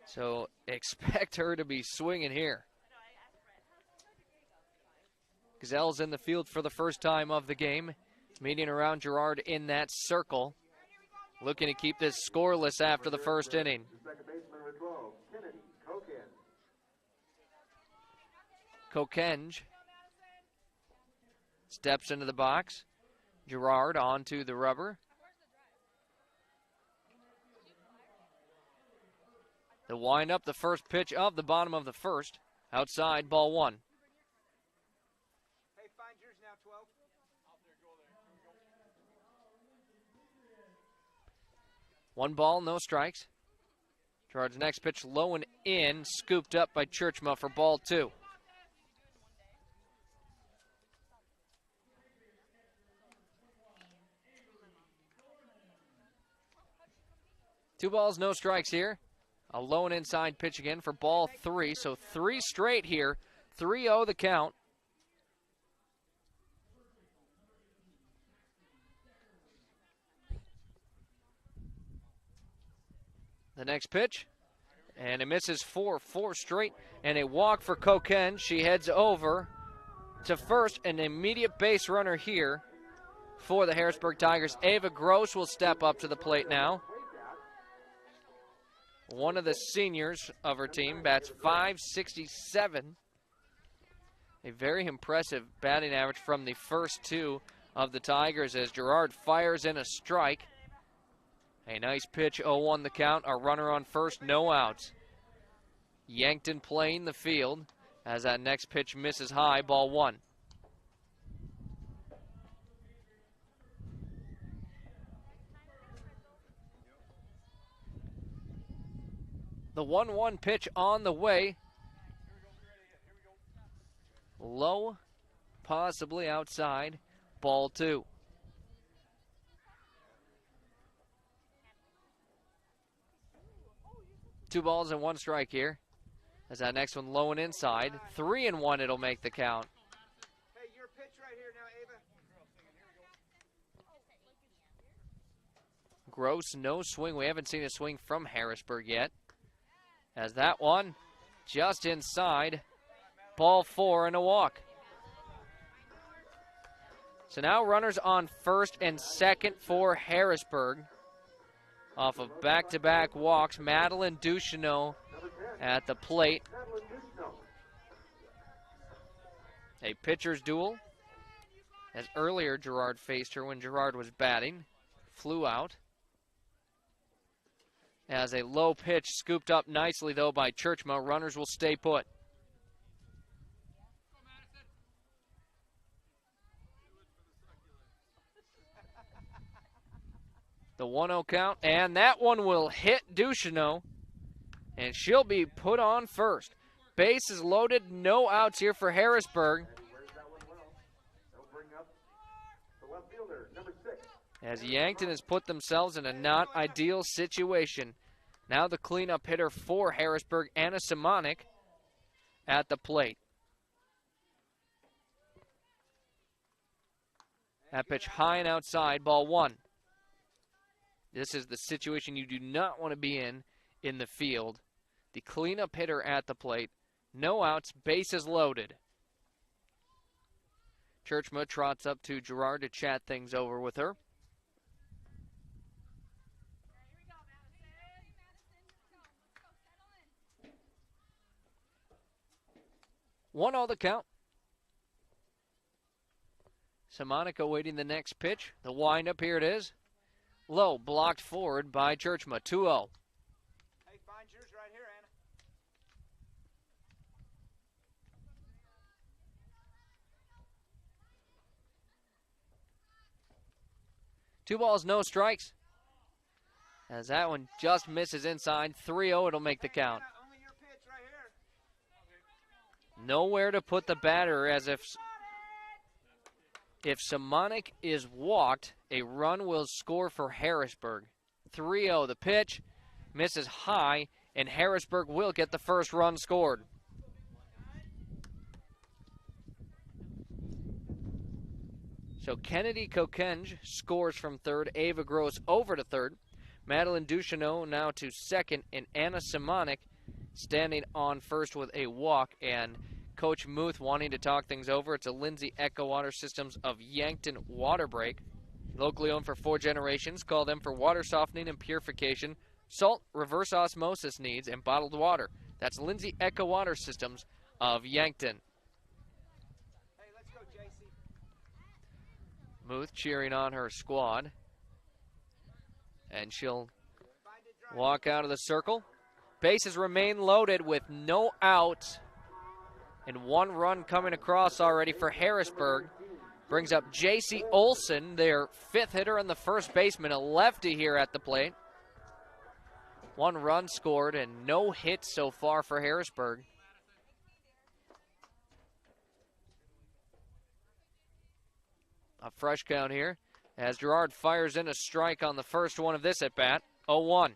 So expect her to be swinging here. Gazelles in the field for the first time of the game, meeting around Gerard in that circle, looking to keep this scoreless after the first inning. Kokenge steps into the box. Gerard onto the rubber. The wind up, the first pitch of the bottom of the first. Outside, ball 1. One ball, no strikes. Gerard's next pitch low and in, scooped up by Churchma for ball 2. Two balls, no strikes here. A low and inside pitch again for ball 3. So 3 straight here. 3-0 the count. The next pitch, and it misses 4 straight, and a walk for Kokenge. She heads over to first, an immediate base runner here for the Harrisburg Tigers. Ava Gross will step up to the plate now. One of the seniors of her team, bats .567. A very impressive batting average from the first 2 of the Tigers as Gerard fires in a strike. A nice pitch, 0-1 the count. A runner on first, no outs. Yankton playing the field as that next pitch misses high, ball 1. The 1-1 pitch on the way. Low, possibly outside, ball 2. Two balls and 1 strike here. As that next one low and inside. 3-1, it'll make the count. Hey, your pitch right here Gross, no swing. We haven't seen a swing from Harrisburg yet. As that one just inside. Ball 4 and a walk. So now runners on first and second for Harrisburg. Off of back-to-back walks, Madeline Ducheneau at the plate. A pitcher's duel. As earlier Girard faced her when Girard was batting. Flew out. As a low pitch scooped up nicely, though, by Churchma. Runners will stay put. The 1-0 count, and that one will hit Ducheneau, and she'll be put on first. Base is loaded, no outs here for Harrisburg. As Yankton has put themselves in a not ideal situation. Now the cleanup hitter for Harrisburg, Anna Simonik, at the plate. That pitch high and outside, ball 1. This is the situation you do not want to be in the field. The cleanup hitter at the plate. No outs, bases loaded. Churchma trots up to Girard to chat things over with her. One all the count. Simonik awaiting the next pitch. The windup, here it is. Low, blocked forward by Churchma, 2-0. Hey, find yours right here, Anna. 2 balls, no strikes. As that one just misses inside, 3-0, it'll make the count. Only your pitch right here. Nowhere to put the batter, as if Simonik is walked, a run will score for Harrisburg. 3-0, the pitch misses high, and Harrisburg will get the first run scored. So Kennedy Kokenge scores from third, Ava Gross over to third. Madeline Ducheneau now to second, and Anna Simonik standing on first with a walk, and Coach Muth wanting to talk things over. It's a Lindsay Echo Water Systems of Yankton water break. Locally owned for 4 generations. Call them for water softening and purification, salt, reverse osmosis needs, and bottled water. That's Lindsay Echo Water Systems of Yankton. Hey, let's go, JC. Muth cheering on her squad. And she'll walk out of the circle. Bases remain loaded with no outs. And 1 run coming across already for Harrisburg. Brings up J.C. Olson, their 5th hitter and the first baseman, a lefty here at the plate. 1 run scored and no hits so far for Harrisburg. A fresh count here as Girard fires in a strike on the first one of this at bat. 0-1.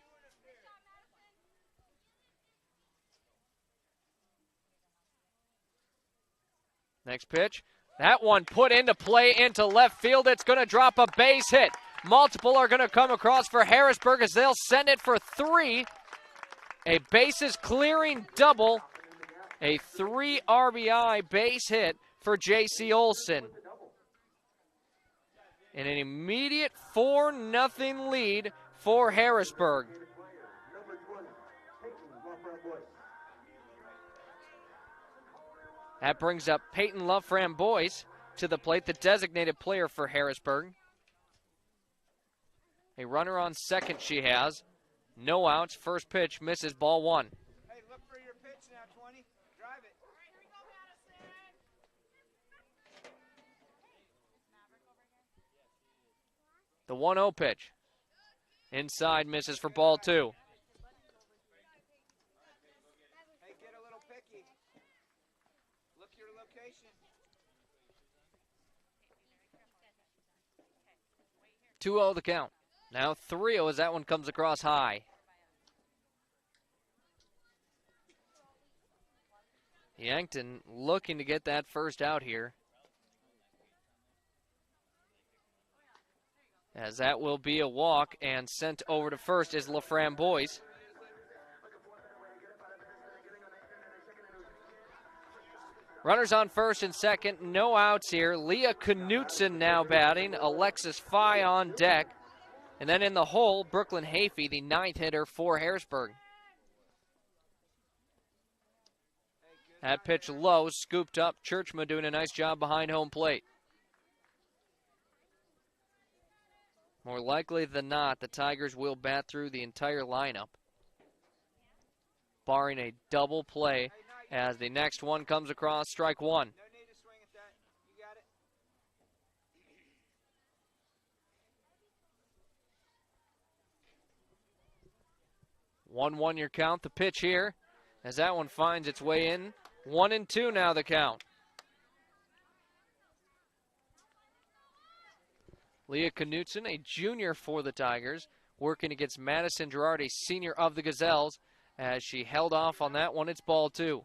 Next pitch. That one put into play into left field. It's going to drop a base hit. Multiple are going to come across for Harrisburg as they'll send it for 3. A bases clearing double. A 3 RBI base hit for J.C. Olson. And an immediate 4-0 lead for Harrisburg. That brings up Peyton Love-Framboise to the plate, the designated player for Harrisburg. A runner on second she has. No outs. First pitch misses, ball 1. Hey, look for your pitch now, 20. Drive it. The 1-0 pitch. Inside misses for ball 2. Hey, get a little picky. Look your location. 2-0 the count. Now 3-0 as that one comes across high. Yankton looking to get that first out here. as that will be a walk, and sent over to first is Laframboise. Runners on first and second, no outs here. Leah Knutson now batting, Alexis Fye on deck. And then in the hole, Brooklyn Hafey, the 9th hitter for Harrisburg. That pitch low, scooped up. Churchma doing a nice job behind home plate. More likely than not, the Tigers will bat through the entire lineup, barring a double play as the next one comes across, strike one. 1-1 your count, the pitch here, as that one finds its way in. 1-2 now the count. Leah Knutson, a junior for the Tigers, working against Madison Gerard, a senior of the Gazelles, as she held off on that one. It's ball two.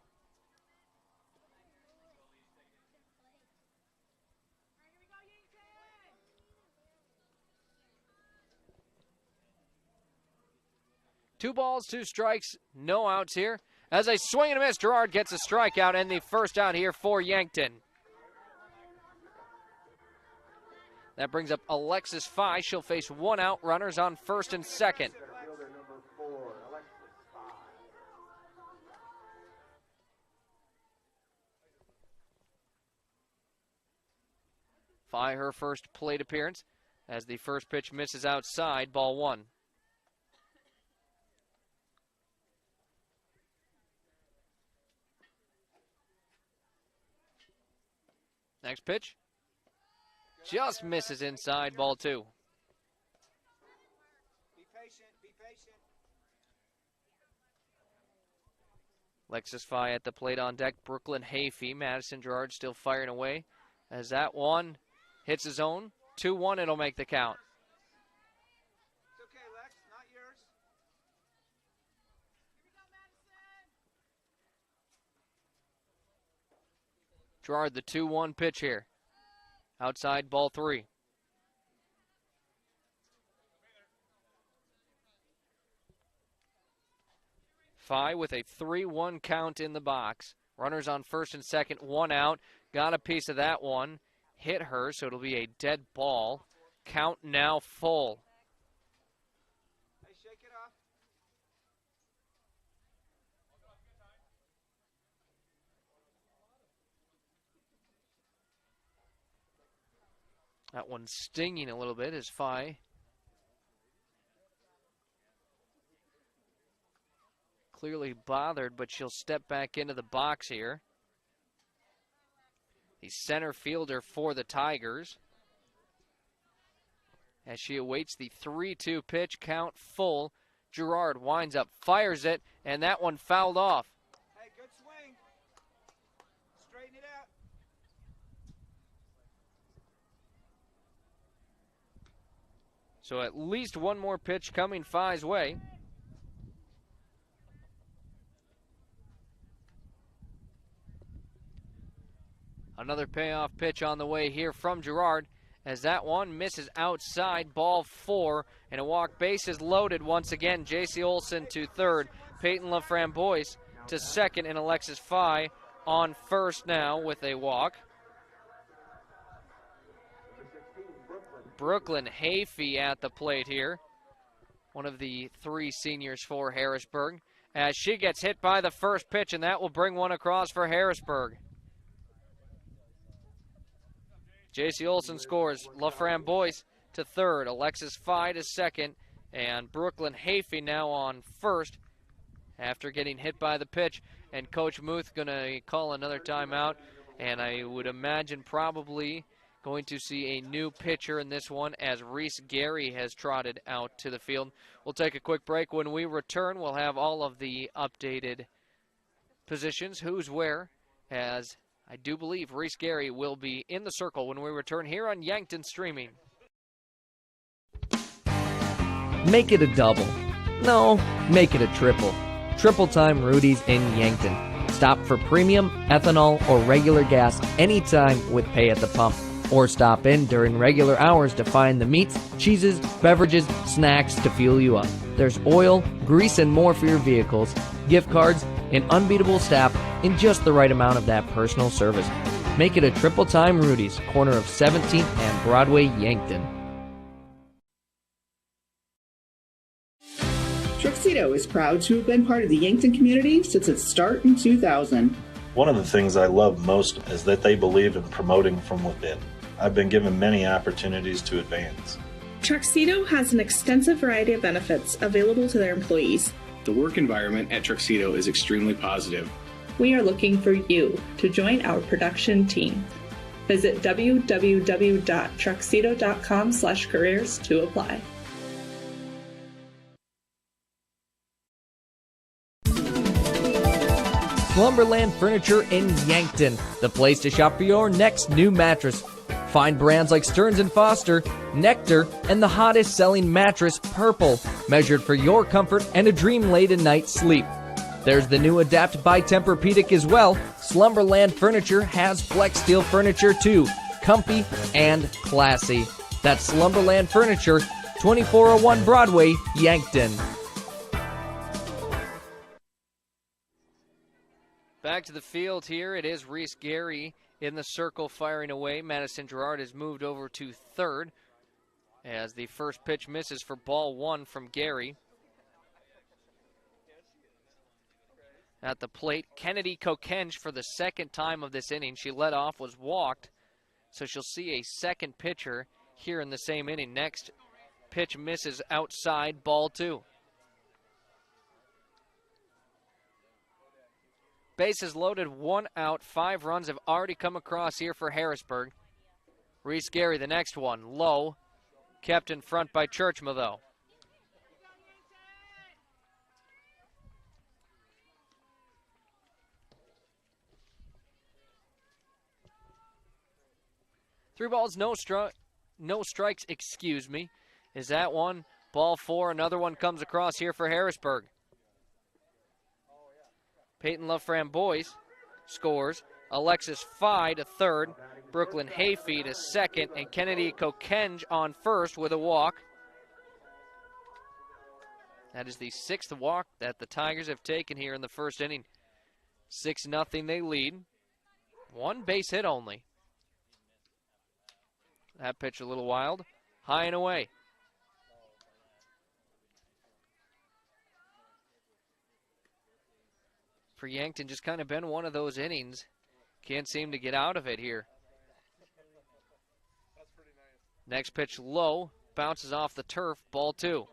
Two balls, two strikes, no outs here. As a swing and a miss, Gerard gets a strikeout and the first out here for Yankton. That brings up Alexis Fye. She'll face one out, runners on first and second. Fye, her first plate appearance, as the first pitch misses outside, ball one. Next pitch, just misses inside, ball two. Be patient, be patient. Alexis Fye at the plate on deck. Brooklyn Hafey, Madison Gerard still firing away. As that one hits his own, 2-1, it'll make the count. It's okay, Lex, not yours. Gerard, the 2-1 pitch here. Outside, ball three. Fye with a 3-1 count in the box. Runners on first and second, one out. Got a piece of that one. Hit her, so it'll be a dead ball. Count now full. Hey, shake it off. That one's stinging a little bit as Fye clearly bothered, but she'll step back into the box here. The center fielder for the Tigers, as she awaits the 3-2 pitch, count full. Gerard winds up, fires it, and that one fouled off. Hey, good swing. Straighten it out. So at least one more pitch coming Fye's way. Another payoff pitch on the way here from Gerard, as that one misses outside, ball four, and a walk. Bases loaded once again. J.C. Olson to third, Peyton Laframboise to second, and Alexis Fye on first now with a walk. Brooklyn Hafey at the plate here, one of the three seniors for Harrisburg, as she gets hit by the first pitch, and that will bring one across for Harrisburg. J.C. Olson scores. Laframboise to third, Alexis Fye to second, and Brooklyn Hafey now on first after getting hit by the pitch. And Coach Muth going to call another timeout, and I would imagine probably going to see a new pitcher in this one, as Reese Gary has trotted out to the field. We'll take a quick break. When we return, we'll have all of the updated positions, who's where, as I do believe Reese Gary will be in the circle when we return here on Yankton Streaming. Make it a double. No, make it a triple. Triple Time Rudy's in Yankton. Stop for premium, ethanol, or regular gas anytime with pay at the pump. Or stop in during regular hours to find the meats, cheeses, beverages, snacks to fuel you up. There's oil, grease, and more for your vehicles, gift cards, and unbeatable staff in just the right amount of that personal service. Make it a triple time Rudy's, corner of 17th and Broadway, Yankton. Truxedo is proud to have been part of the Yankton community since its start in 2000. One of the things I love most is that they believe in promoting from within. I've been given many opportunities to advance. Truxedo has an extensive variety of benefits available to their employees. The work environment at Truxedo is extremely positive. We are looking for you to join our production team. Visit www.truxedo.com/careers to apply. Slumberland Furniture in Yankton, the place to shop for your next new mattress. Find brands like Stearns & Foster, Nectar, and the hottest selling mattress, Purple, measured for your comfort and a dream-laden night's sleep. There's the new Adapt by Tempur-Pedic as well. Slumberland Furniture has Flex Steel furniture too, comfy and classy. That's Slumberland Furniture, 2401 Broadway, Yankton. Back to the field here. It is Reese Gary in the circle firing away. Madison Gerard has moved over to third as the first pitch misses for ball one from Gary. At the plate, Kennedy Kokenge for the second time of this inning. She led off, was walked, so she'll see a second pitcher here in the same inning. Next pitch misses outside, ball two. Bases loaded, 1 out, 5 runs have already come across here for Harrisburg. Reese Gary, the next one, low, kept in front by Churchma though. Three balls, no strikes, excuse me. Is that one? Ball four, another one comes across here for Harrisburg. Peyton LaFramboise scores. Alexis Fye to third. Brooklyn Hayfee to second. And Kennedy Kokenge on first with a walk. That is the sixth walk that the Tigers have taken here in the first inning. 6-0 they lead. One base hit only. That pitch a little wild. High and away. For Yankton, just kind of been one of those innings. Can't seem to get out of it here. Next pitch low, bounces off the turf, ball two.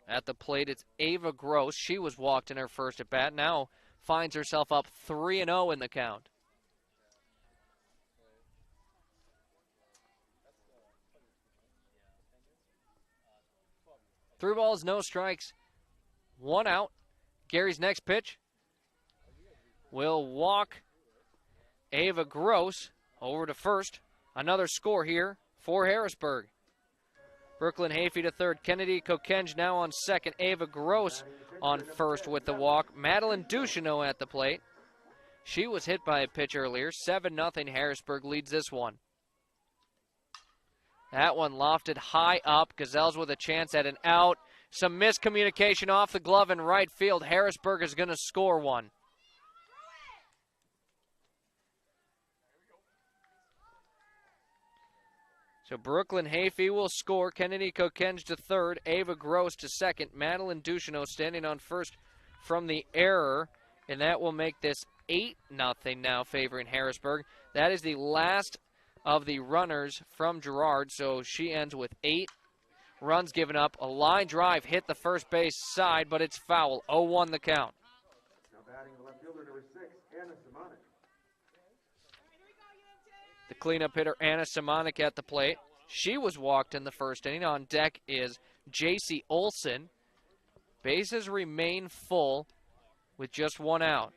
At the plate, it's Ava Gross. She was walked in her first at bat. Now finds herself up 3-0 in the count. Three balls, no strikes, 1 out. Gary's next pitch will walk Ava Gross over to first. Another score here for Harrisburg. Brooklyn Hayfee to third. Kennedy Kokenge now on second. Ava Gross on first with the walk. Madeline Ducheneau at the plate. She was hit by a pitch earlier. 7-0 Harrisburg leads this one. That one lofted high up. Gazelles with a chance at an out. Some miscommunication off the glove in right field. Harrisburg is going to score one. So Brooklyn Hayfee will score. Kennedy Kokenge to third. Ava Gross to second. Madeline Ducheneau standing on first from the error. And that will make this 8-0 now favoring Harrisburg. That is the last of the runners from Gerard. So she ends with 8 runs given up. A line drive hit the first base side, but it's foul. 0-1 the count. Now batting the left fielder, number 6, Anna Simonik. The cleanup hitter, Anna Simonik, at the plate. She was walked in the first inning. On deck is J.C. Olson. Bases remain full with just 1 out.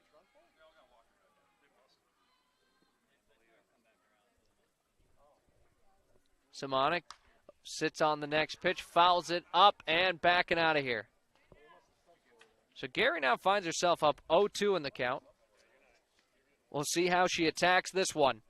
Simonik sits on the next pitch, fouls it up and backing out of here. So Gary now finds herself up 0-2 in the count. We'll see how she attacks this one.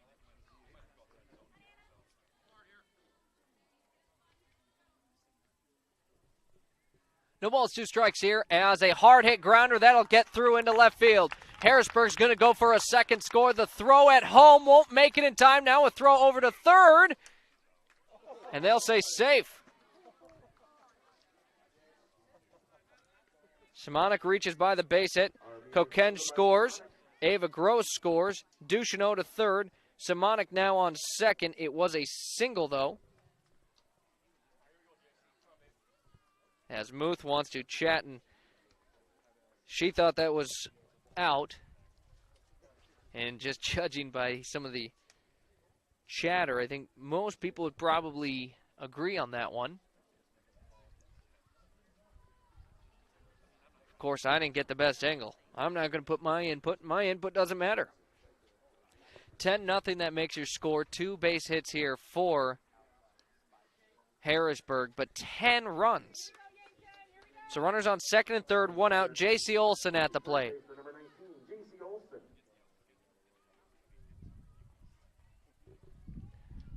No balls, 2 strikes here as a hard hit grounder that'll get through into left field. Harrisburg's going to go for a second score. The throw at home won't make it in time. Now a throw over to third. And they'll say safe. Simonik reaches by the base hit. Kokenge scores. Ava Gross scores. Ducheneau to third. Simonik now on second. It was a single, though. As Muth wants to chat, and she thought that was out. And just judging by some of the chatter, I think most people would probably agree on that one. Of course, I didn't get the best angle. I'm not going to put my input. My input doesn't matter. 10-0, that makes your score. 2 base hits here for Harrisburg, but 10 runs. So runners on second and third, 1 out. J.C. Olson at the plate.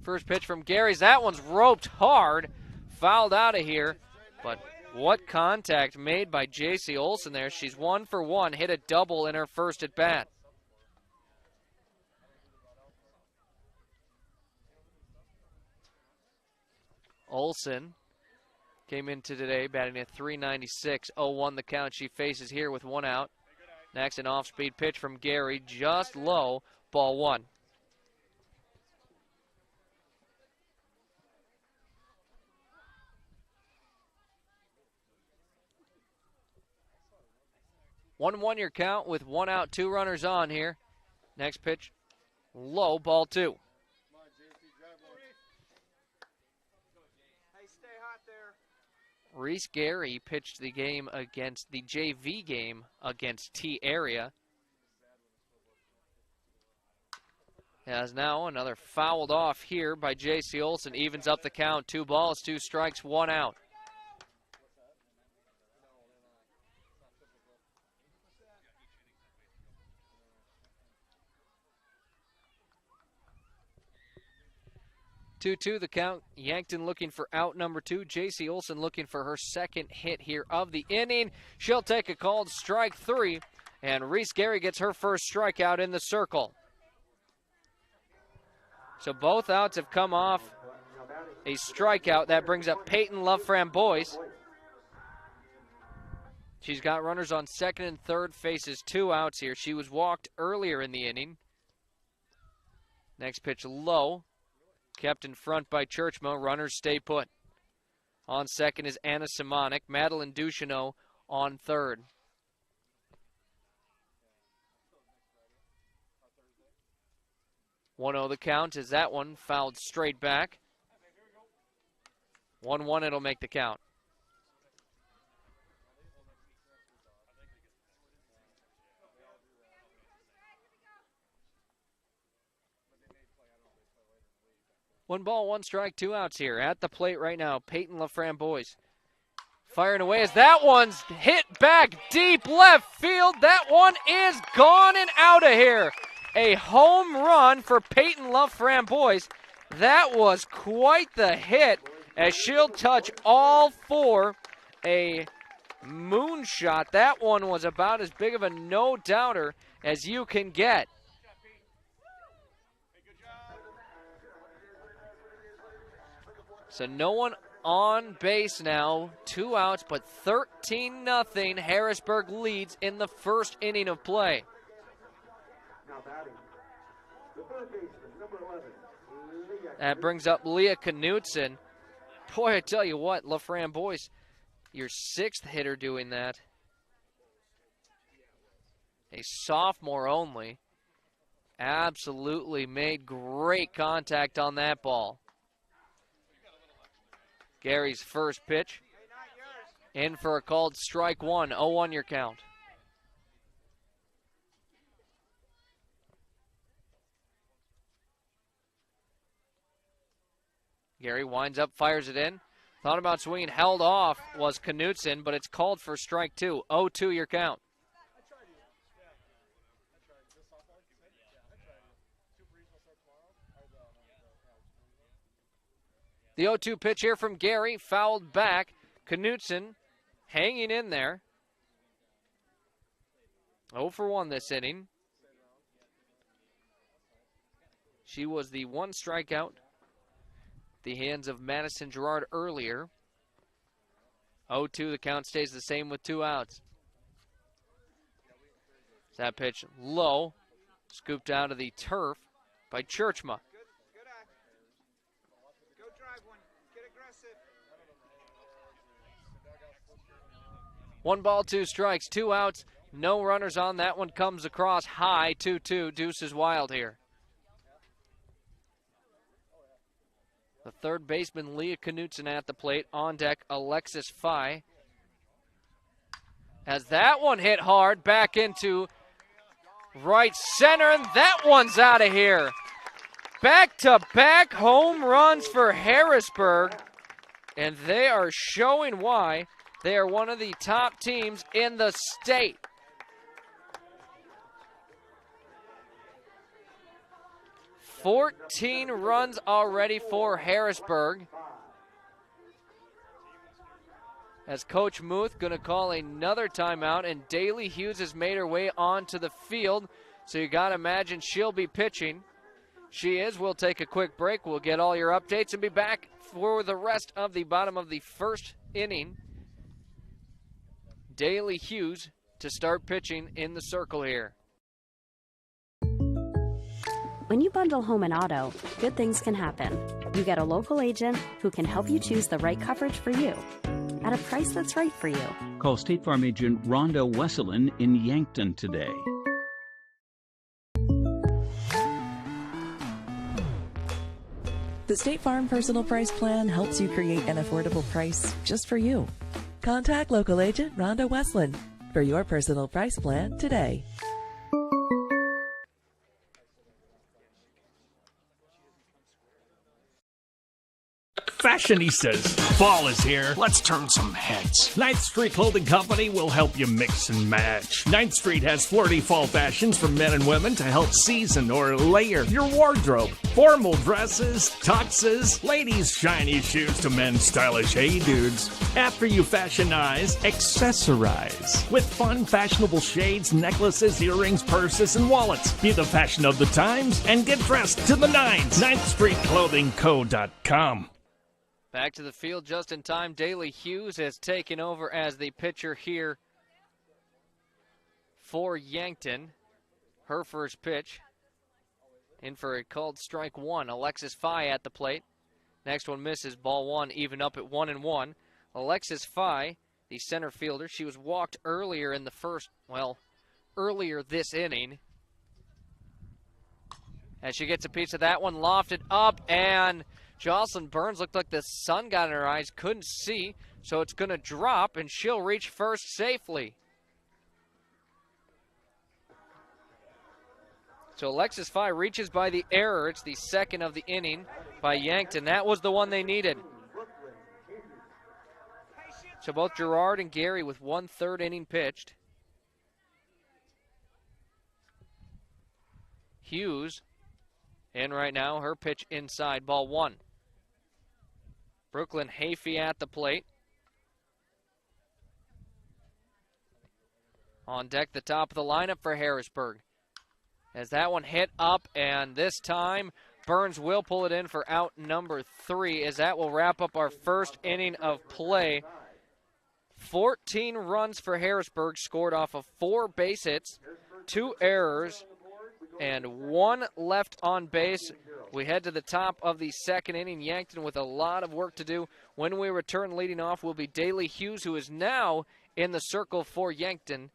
First pitch from Gary's. That one's roped hard. Fouled out of here. But what contact made by J.C. Olson there. She's 1 for 1. Hit a double in her first at bat. Olson came into today batting at .396, 0-1 the count. She faces here with 1 out. Next, an off-speed pitch from Gary, just low, ball 1. One your count with 1 out, 2 runners on here. Next pitch, low, ball 2. Reese Gary pitched the game against the JV game against T-Area. As now another fouled off here by J.C. Olson. Evens up the count. 2 balls, 2 strikes, 1 out. Two the count. Yankton looking for out number 2. J.C. Olson looking for her second hit here of the inning. She'll take a called strike 3, and Reese Gary gets her first strikeout in the circle. So both outs have come off a strikeout. That brings up Peyton Love Framboise. She's got runners on second and third, faces 2 outs here. She was walked earlier in the inning. Next pitch low. Kept in front by Churchmo. Runners stay put. On second is Anna Simonik. Madeline Ducheneau on third. One 0 the count as that one fouled straight back. 1-1 it'll make the count. One ball, 1 strike, 2 outs here. At the plate right now, Peyton LaFramboise. Firing away as that one's hit back deep left field. That one is gone and out of here. A home run for Peyton LaFramboise. That was quite the hit as she'll touch all 4. A moonshot. That one was about as big of a no-doubter as you can get. So no one on base now. 2 outs, but 13-0. Harrisburg leads in the first inning of play. That brings up Leah Knutson. Boy, I tell you what, LaFramboise, your 6th hitter doing that. A sophomore only. Absolutely made great contact on that ball. Gary's first pitch. In for a called strike 1. 0-1 your count. Gary winds up, fires it in. Thought about swinging, held off was Knutson, but it's called for strike two. 0-2 your count. The 0-2 pitch here from Gary, fouled back. Knutson hanging in there. 0 for 1 this inning. She was the one strikeout. The hands of Madison Gerard earlier. 0-2, the count stays the same with 2 outs. That pitch low, scooped out of the turf by Churchma. One ball, 2 strikes, 2 outs, no runners on. That one comes across high, 2-2. Deuce is wild here. The third baseman, Leah Knutson, at the plate. On deck, Alexis Fye. As that one hit hard back into right center, and that one's out of here. Back-to-back home runs for Harrisburg, and they are showing why they are one of the top teams in the state. $14 runs already for Harrisburg. As Coach Muth going to call another timeout, and Daly Hughes has made her way onto the field, so you got to imagine she'll be pitching. She is. We'll take a quick break. We'll get all your updates and be back for the rest of the bottom of the first inning. Daly Hughes to start pitching in the circle here. When you bundle home and auto, good things can happen. You get a local agent who can help you choose the right coverage for you at a price that's right for you. Call State Farm agent Rhonda Wesselin in Yankton today. The State Farm Personal Price Plan helps you create an affordable price just for you. Contact local agent Rhonda Wesselin for your personal price plan today. Fashionistas, fall is here. Let's turn some heads. 9th Street Clothing Company will help you mix and match. 9th Street has flirty fall fashions for men and women to help season or layer your wardrobe. Formal dresses, tuxes, ladies' shiny shoes to men's stylish hey dudes. After you fashionize, accessorize. With fun, fashionable shades, necklaces, earrings, purses, and wallets. Be the fashion of the times and get dressed to the nines. 9thstreetclothingco.com. Back to the field just in time. Daly Hughes has taken over as the pitcher here for Yankton. Her first pitch in for a called strike one. Alexis Fye at the plate. Next one misses, ball one, even up at 1-1. Alexis Fye, the center fielder, she was walked earlier in the earlier this inning. As she gets a piece of that one, lofted up, and Jocelyn Burns looked like the sun got in her eyes, couldn't see, so it's going to drop, and she'll reach first safely. So Alexis Fye reaches by the error. It's the second of the inning by Yankton. That was the one they needed. So both Gerard and Gary with 1/3 inning pitched. Hughes in right now, her pitch inside, ball one. Brooklyn Hafey at the plate. On deck, the top of the lineup for Harrisburg. As that one hit up, and this time Burns will pull it in for out number 3, as that will wrap up our first inning of play. 14 runs for Harrisburg, scored off of 4 base hits, 2 errors, and 1 left on base. We head to the top of the second inning. Yankton with a lot of work to do. When we return, leading off will be Daly Hughes, who is now in the circle for Yankton.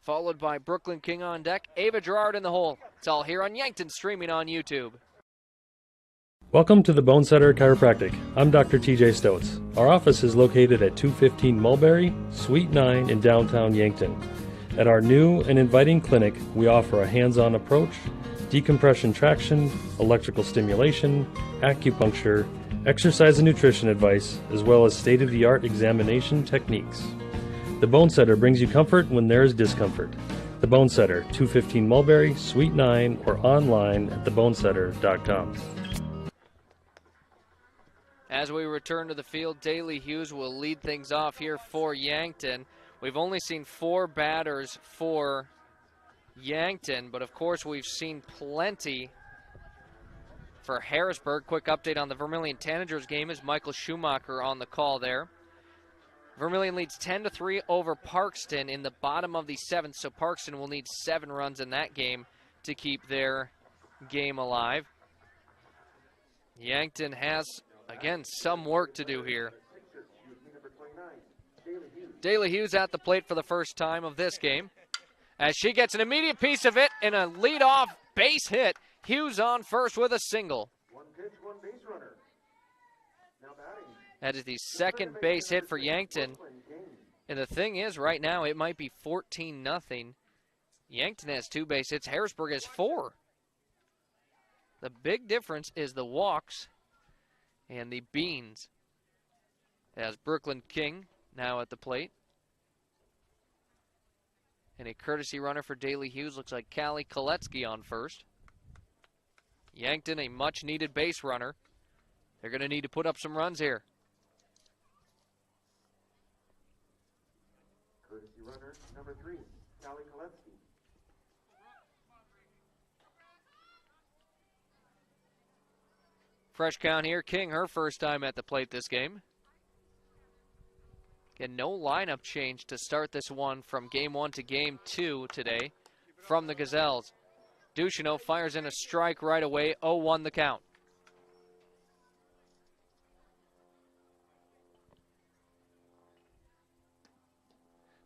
Followed by Brooklyn King on deck, Ava Gerard in the hole. It's all here on Yankton, streaming on YouTube. Welcome to the Bonesetter Chiropractic. I'm Dr. TJ Stotz. Our office is located at 215 Mulberry, Suite 9 in downtown Yankton. At our new and inviting clinic, we offer a hands-on approach decompression traction, electrical stimulation, acupuncture, exercise and nutrition advice, as well as state-of-the-art examination techniques. The Bone Setter brings you comfort when there is discomfort. The Bone Setter, 215 Mulberry, Suite 9, or online at thebonesetter.com. As we return to the field, Daly Hughes will lead things off here for Yankton. We've only seen 4 batters for Yankton, but of course we've seen plenty for Harrisburg. Quick update on the Vermilion Tanagers game is Michael Schumacher on the call there. Vermilion leads 10-3 over Parkston in the bottom of the 7th, so Parkston will need 7 runs in that game to keep their game alive. Yankton has, again, some work to do here. Daly Hughes at the plate for the first time of this game, as she gets an immediate piece of it in a leadoff base hit. Hughes on first with a single. One pitch, one base runner. Now batting. That is the second base hit for Yankton. And the thing is, right now, it might be 14-0. Yankton has 2 base hits. Harrisburg has 4. The big difference is the walks and the beans. As Brooklyn King now at the plate. And a courtesy runner for Daly Hughes. Looks like Callie Koletsky on first. Yankton, a much-needed base runner. They're going to need to put up some runs here. Courtesy runner number 3, Callie Koletsky. Fresh count here. King, her first time at the plate this game. Again, no lineup change to start this one from game 1 to game 2 today from the Gazelles. Ducheneau fires in a strike right away, 0-1 the count.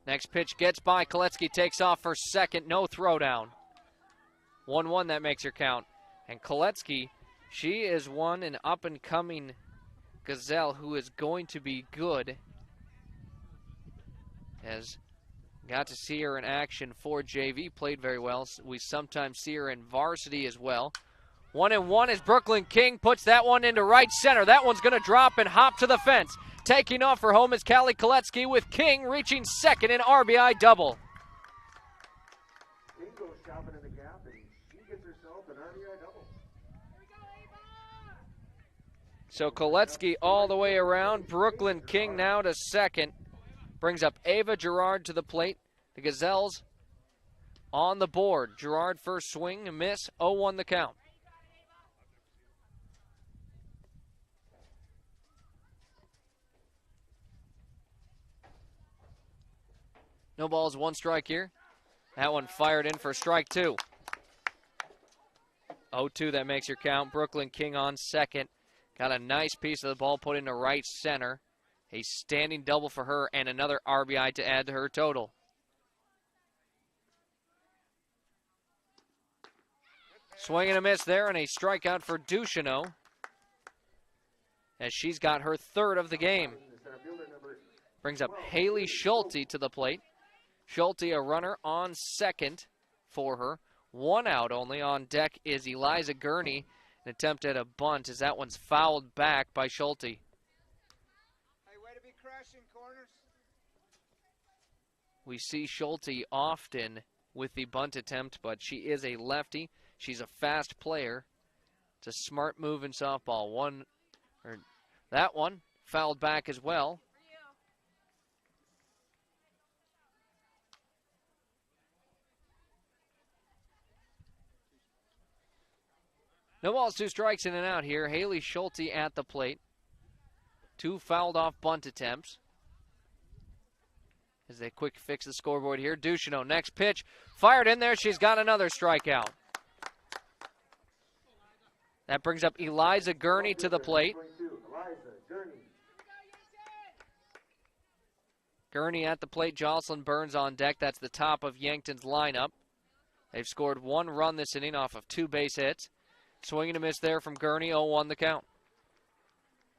Next pitch gets by, Koletsky takes off for second, no throwdown. 1-1, that makes her count. And Koletsky, she is an up-and-coming Gazelle who is going to be good. As got to see her in action for JV, played very well. We sometimes see her in varsity as well. 1-1 as Brooklyn King puts that one into right center. That one's going to drop and hop to the fence. Taking off for home is Callie Koletsky, with King reaching second in RBI double. King goes shopping in the gap, and she gets herself an RBI double. So Koletsky all the way around. Brooklyn King now to second. Brings up Ava Gerard to the plate. The Gazelles on the board. Gerard first swing, a miss, 0-1 the count. No balls, 1 strike here. That one fired in for strike 2. 0-2, that makes your count. Brooklyn King on second. Got a nice piece of the ball put into right center. A standing double for her and another RBI to add to her total. Swing and a miss there, and a strikeout for Ducheneau, as she's got her 3rd of the game. Brings up Haley Schulte to the plate. Schulte, a runner on second for her. 1 out only. On deck is Eliza Gurney. An attempt at a bunt as that one's fouled back by Schulte. We see Schulte often with the bunt attempt, but she is a lefty. She's a fast player. It's a smart move in softball. That one fouled back as well. No balls, 2 strikes, in and out here. Haley Schulte at the plate. 2 fouled off bunt attempts. As they quick fix the scoreboard here. Ducheneau, next pitch, fired in there. She's got another strikeout. That brings up Eliza Gurney to the plate. Gurney at the plate, Jocelyn Burns on deck. That's the top of Yankton's lineup. They've scored 1 run this inning off of 2 base hits. Swing and a miss there from Gurney, 0-1 the count.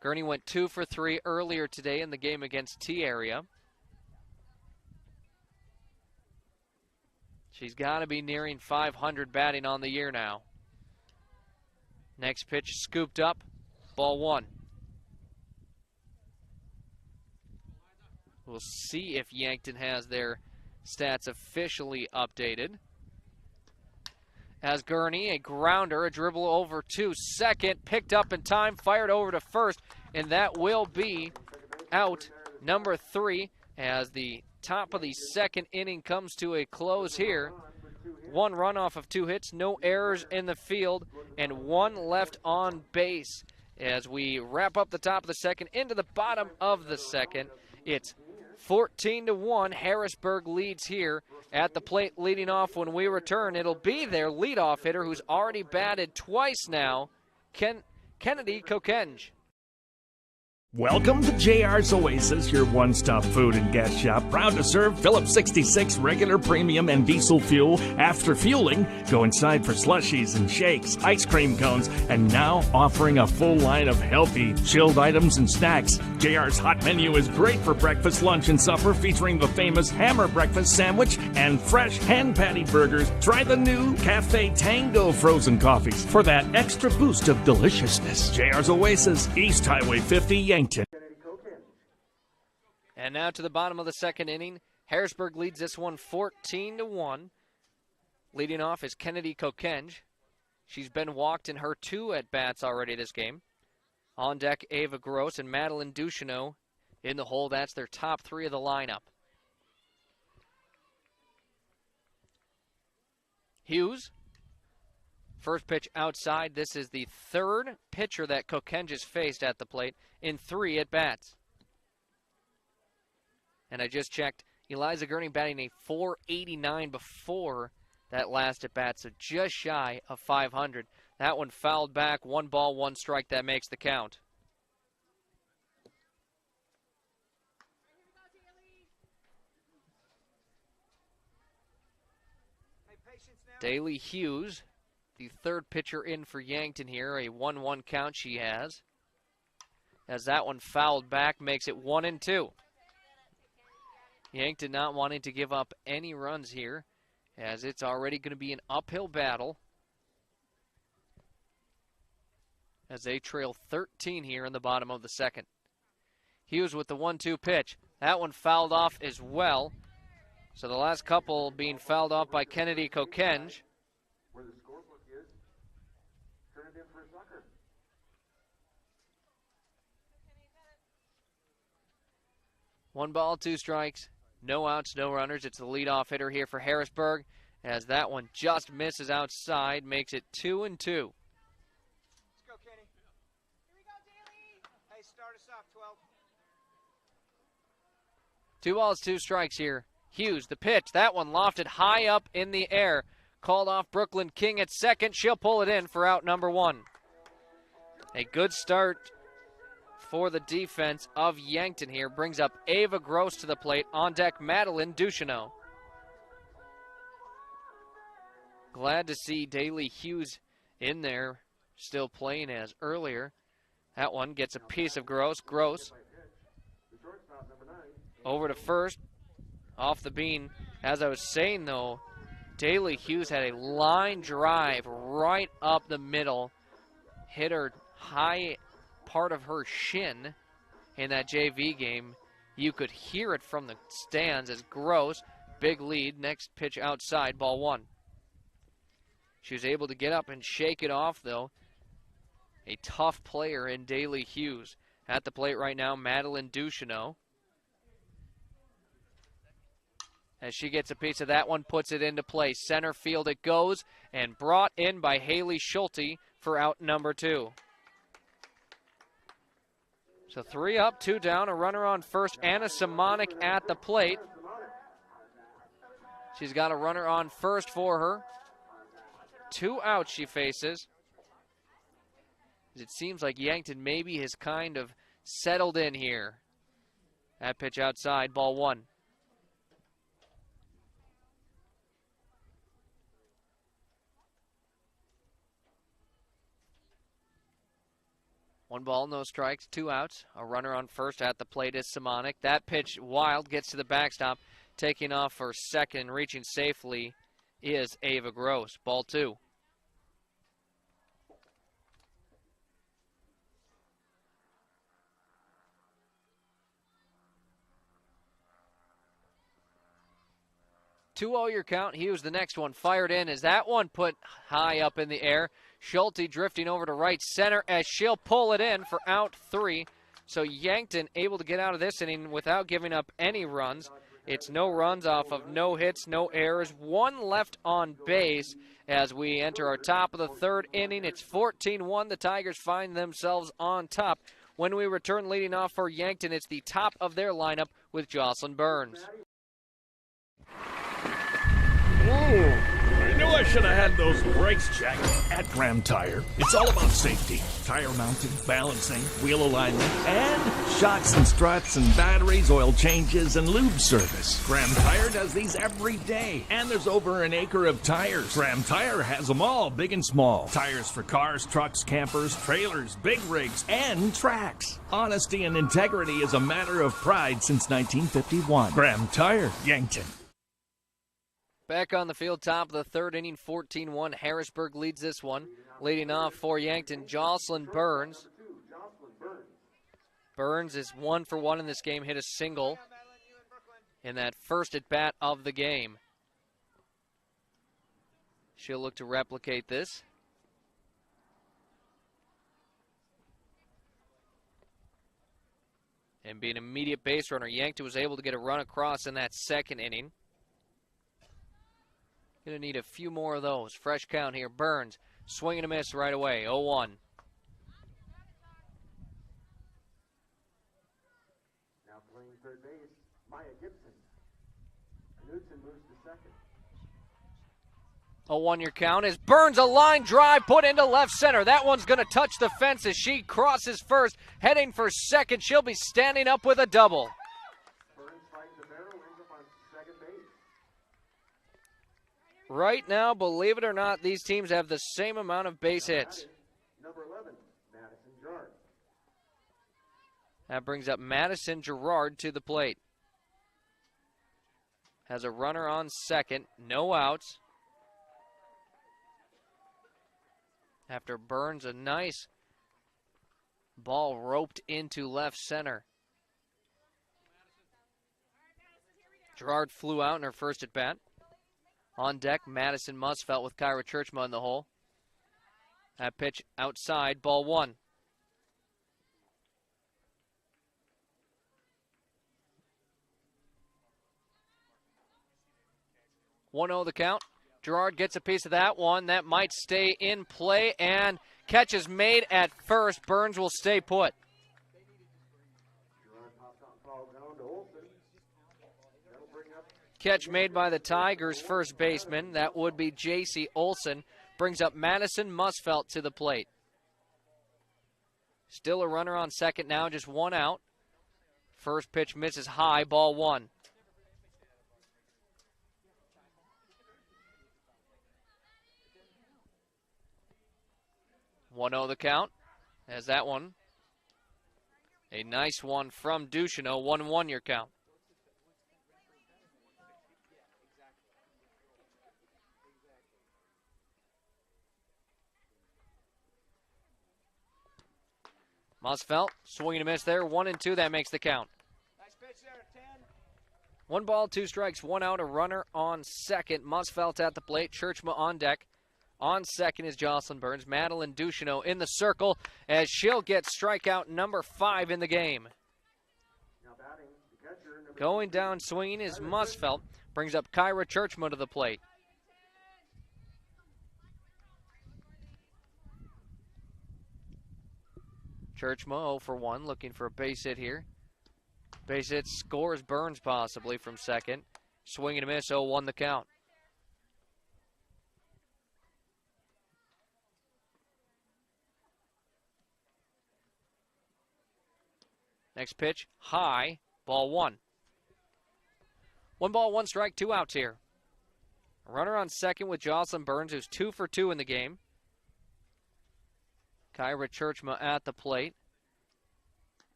Gurney went 2 for 3 earlier today in the game against T-Area. She's got to be nearing 500 batting on the year now. Next pitch scooped up, ball 1. We'll see if Yankton has their stats officially updated. As Gurney, a grounder, a dribble over to second, picked up in time, fired over to first, and that will be out number 3 as the top of the second inning comes to a close here. 1 run off of 2 hits, no errors in the field, and 1 left on base. As we wrap up the top of the second into the bottom of the second, it's 14-1. Harrisburg leads here at the plate. Leading off when we return, it'll be their leadoff hitter who's already batted twice now, Kennedy Kokenge. Welcome to JR's Oasis, your one-stop food and gas shop. Proud to serve Phillips 66 regular, premium, and diesel fuel. After fueling, go inside for slushies and shakes, ice cream cones, and now offering a full line of healthy, chilled items and snacks. JR's hot menu is great for breakfast, lunch, and supper, featuring the famous Hammer Breakfast Sandwich and fresh hand patty burgers. Try the new Cafe Tango frozen coffees for that extra boost of deliciousness. JR's Oasis, East Highway 50, Yankton. And now to the bottom of the second inning. Harrisburg leads this one 14-1. Leading off is Kennedy Kokenge. She's been walked in her 2 at-bats already this game. On deck, Ava Gross and Madeline Ducheneau in the hole. That's their top 3 of the lineup. Hughes. First pitch outside. This is the 3rd pitcher that Kokenge has faced at the plate in 3 at-bats. And I just checked, Eliza Gurney batting a .489 before that last at-bat, so just shy of 500. That one fouled back, 1 ball, 1 strike. That makes the count. Daly Hughes, the 3rd pitcher in for Yankton here, a 1-1 count she has. As that one fouled back, makes it 1-2. Yankton not wanting to give up any runs here, as it's already going to be an uphill battle as they trail 13 here in the bottom of the second. Hughes with the 1-2 pitch. That one fouled off as well. So the last couple being fouled off by Kennedy Kokenge. Where the scorebook is, turn it in for a sucker. One ball, 2 strikes. No outs, no runners. It's the leadoff hitter here for Harrisburg, as that one just misses outside, makes it 2-2. Let's go, Kenny. Here we go, Daly. Hey, start us off, 12. 2 balls, 2 strikes here. Hughes, the pitch. That one lofted high up in the air. Called off Brooklyn King at second. She'll pull it in for out number 1. A good start for the defense of Yankton here. Brings up Ava Gross to the plate. On deck, Madeline Ducheneau. Glad to see Daly Hughes in there, still playing as earlier. That one gets a piece of Gross. Gross over to first, off the bean. As I was saying, though, Daly Hughes had a line drive right up the middle. Hit her high part of her shin in that JV game. You could hear it from the stands as Gross, big lead, next pitch outside, ball 1. She was able to get up and shake it off, though. A tough player in Daly Hughes. At the plate right now, Madeline Ducheneau. As she gets a piece of that one, puts it into play. Center field it goes, and brought in by Haley Schulte for out number 2. So 3 up, 2 down, a runner on first. Anna Simonik at the plate. She's got a runner on first for her. 2 outs she faces. It seems like Yankton maybe has kind of settled in here. That pitch outside, ball 1. One ball, no strikes, 2 outs. A runner on first. At the plate is Simonik. That pitch wild, gets to the backstop. Taking off for second, reaching safely is Ava Gross. Ball 2. Two-0 your count. He was the next one. Fired in as that one put high up in the air. Schulte drifting over to right center as she'll pull it in for out 3. So Yankton able to get out of this inning without giving up any runs. It's no runs off of no hits, no errors. One left on base as we enter our top of the third inning. It's 14-1. The Tigers find themselves on top. When we return leading off for Yankton, it's the top of their lineup with Jocelyn Burns. I knew I should have had those brakes checked at Graham Tire. It's all about safety. Tire mounting, balancing, wheel alignment, and shocks and struts and batteries, oil changes, and lube service. Graham Tire does these every day. And there's over an acre of tires. Graham Tire has them all, big and small. Tires for cars, trucks, campers, trailers, big rigs, and tracks. Honesty and integrity is a matter of pride since 1951. Graham Tire, Yankton. Back on the field, top of the third inning, 14-1. Harrisburg leads this one. Leading off for Yankton, Jocelyn Burns. Burns is 1 for 1 in this game, hit a single in that first at-bat of the game. She'll look to replicate this. And being an immediate base runner, Yankton was able to get a run across in that second inning. Going to need a few more of those. Fresh count here. Burns, swing and a miss right away. 0-1. Now playing third base, Maya Gibson. Knudsen moves to second. 0-1 your count as Burns, a line drive put into left center. That one's going to touch the fence as she crosses first, heading for second. She'll be standing up with a double. Right now, believe it or not, these teams have the same amount of base hits. Number 11, Madison Gerard. That brings up Madison Gerard to the plate. Has a runner on second, no outs. After Burns, a nice ball roped into left center. Gerard flew out in her first at bat. On deck, Madison Musfelt with Kyra Churchma in the hole. That pitch outside, ball 1. 1-0 the count. Gerard gets a piece of that one. That might stay in play, and catch is made at first. Burns will stay put. Catch made by the Tigers' first baseman. That would be J.C. Olson. Brings up Madison Musfelt to the plate. Still a runner on second now, just 1 out. First pitch misses high, ball 1. (1-0) the count. As that one, a nice one from Ducheneau. 1-1 your count. Musfelt, swing and a miss there. 1-2, that makes the count. Nice pitch there, 10. 1 ball, 2 strikes, 1 out, a runner on second. Musfelt at the plate, Churchma on deck. On second is Jocelyn Burns. Madeline Ducheneau in the circle as she'll get strikeout number 5 in the game. Going down swinging is Musfelt. Brings up Kyra Churchma to the plate. Churchma 0 for 1, looking for a base hit here. Base hit scores Burns possibly from second. Swing and a miss, 0-1 the count. Next pitch, high, ball 1. 1 ball, 1 strike, 2 outs here. A runner on second with Jocelyn Burns, who's 2 for 2 in the game. Kyra Churchma at the plate.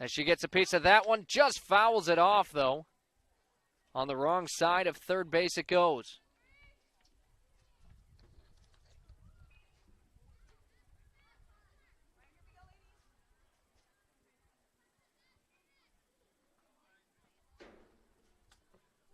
As she gets a piece of that one, just fouls it off, though. On the wrong side of third base it goes.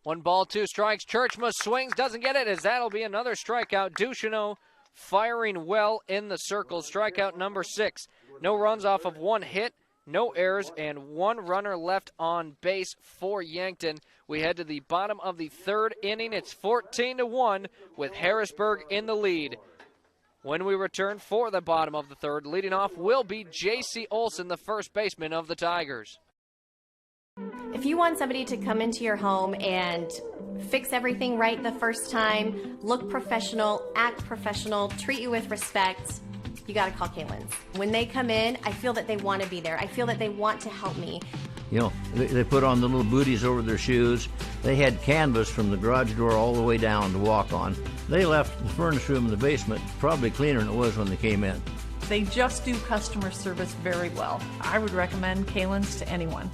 1 ball, 2 strikes. Churchma swings, doesn't get it, as that'll be another strikeout. Ducheneau firing well in the circle. Strikeout number 6. No runs off of 1 hit, no errors, and 1 runner left on base for Yankton. We head to the bottom of the 3rd inning. It's 14-1 with Harrisburg in the lead. When we return for the bottom of the 3rd, leading off will be J.C. Olson, the first baseman of the Tigers. If you want somebody to come into your home and fix everything right the first time, look professional, act professional, treat you with respect, you got to call Kaylin's. When they come in, I feel that they want to be there. I feel that they want to help me. You know, they put on the little booties over their shoes. They had canvas from the garage door all the way down to walk on. They left the furnace room in the basement probably cleaner than it was when they came in. They just do customer service very well. I would recommend Kaylin's to anyone.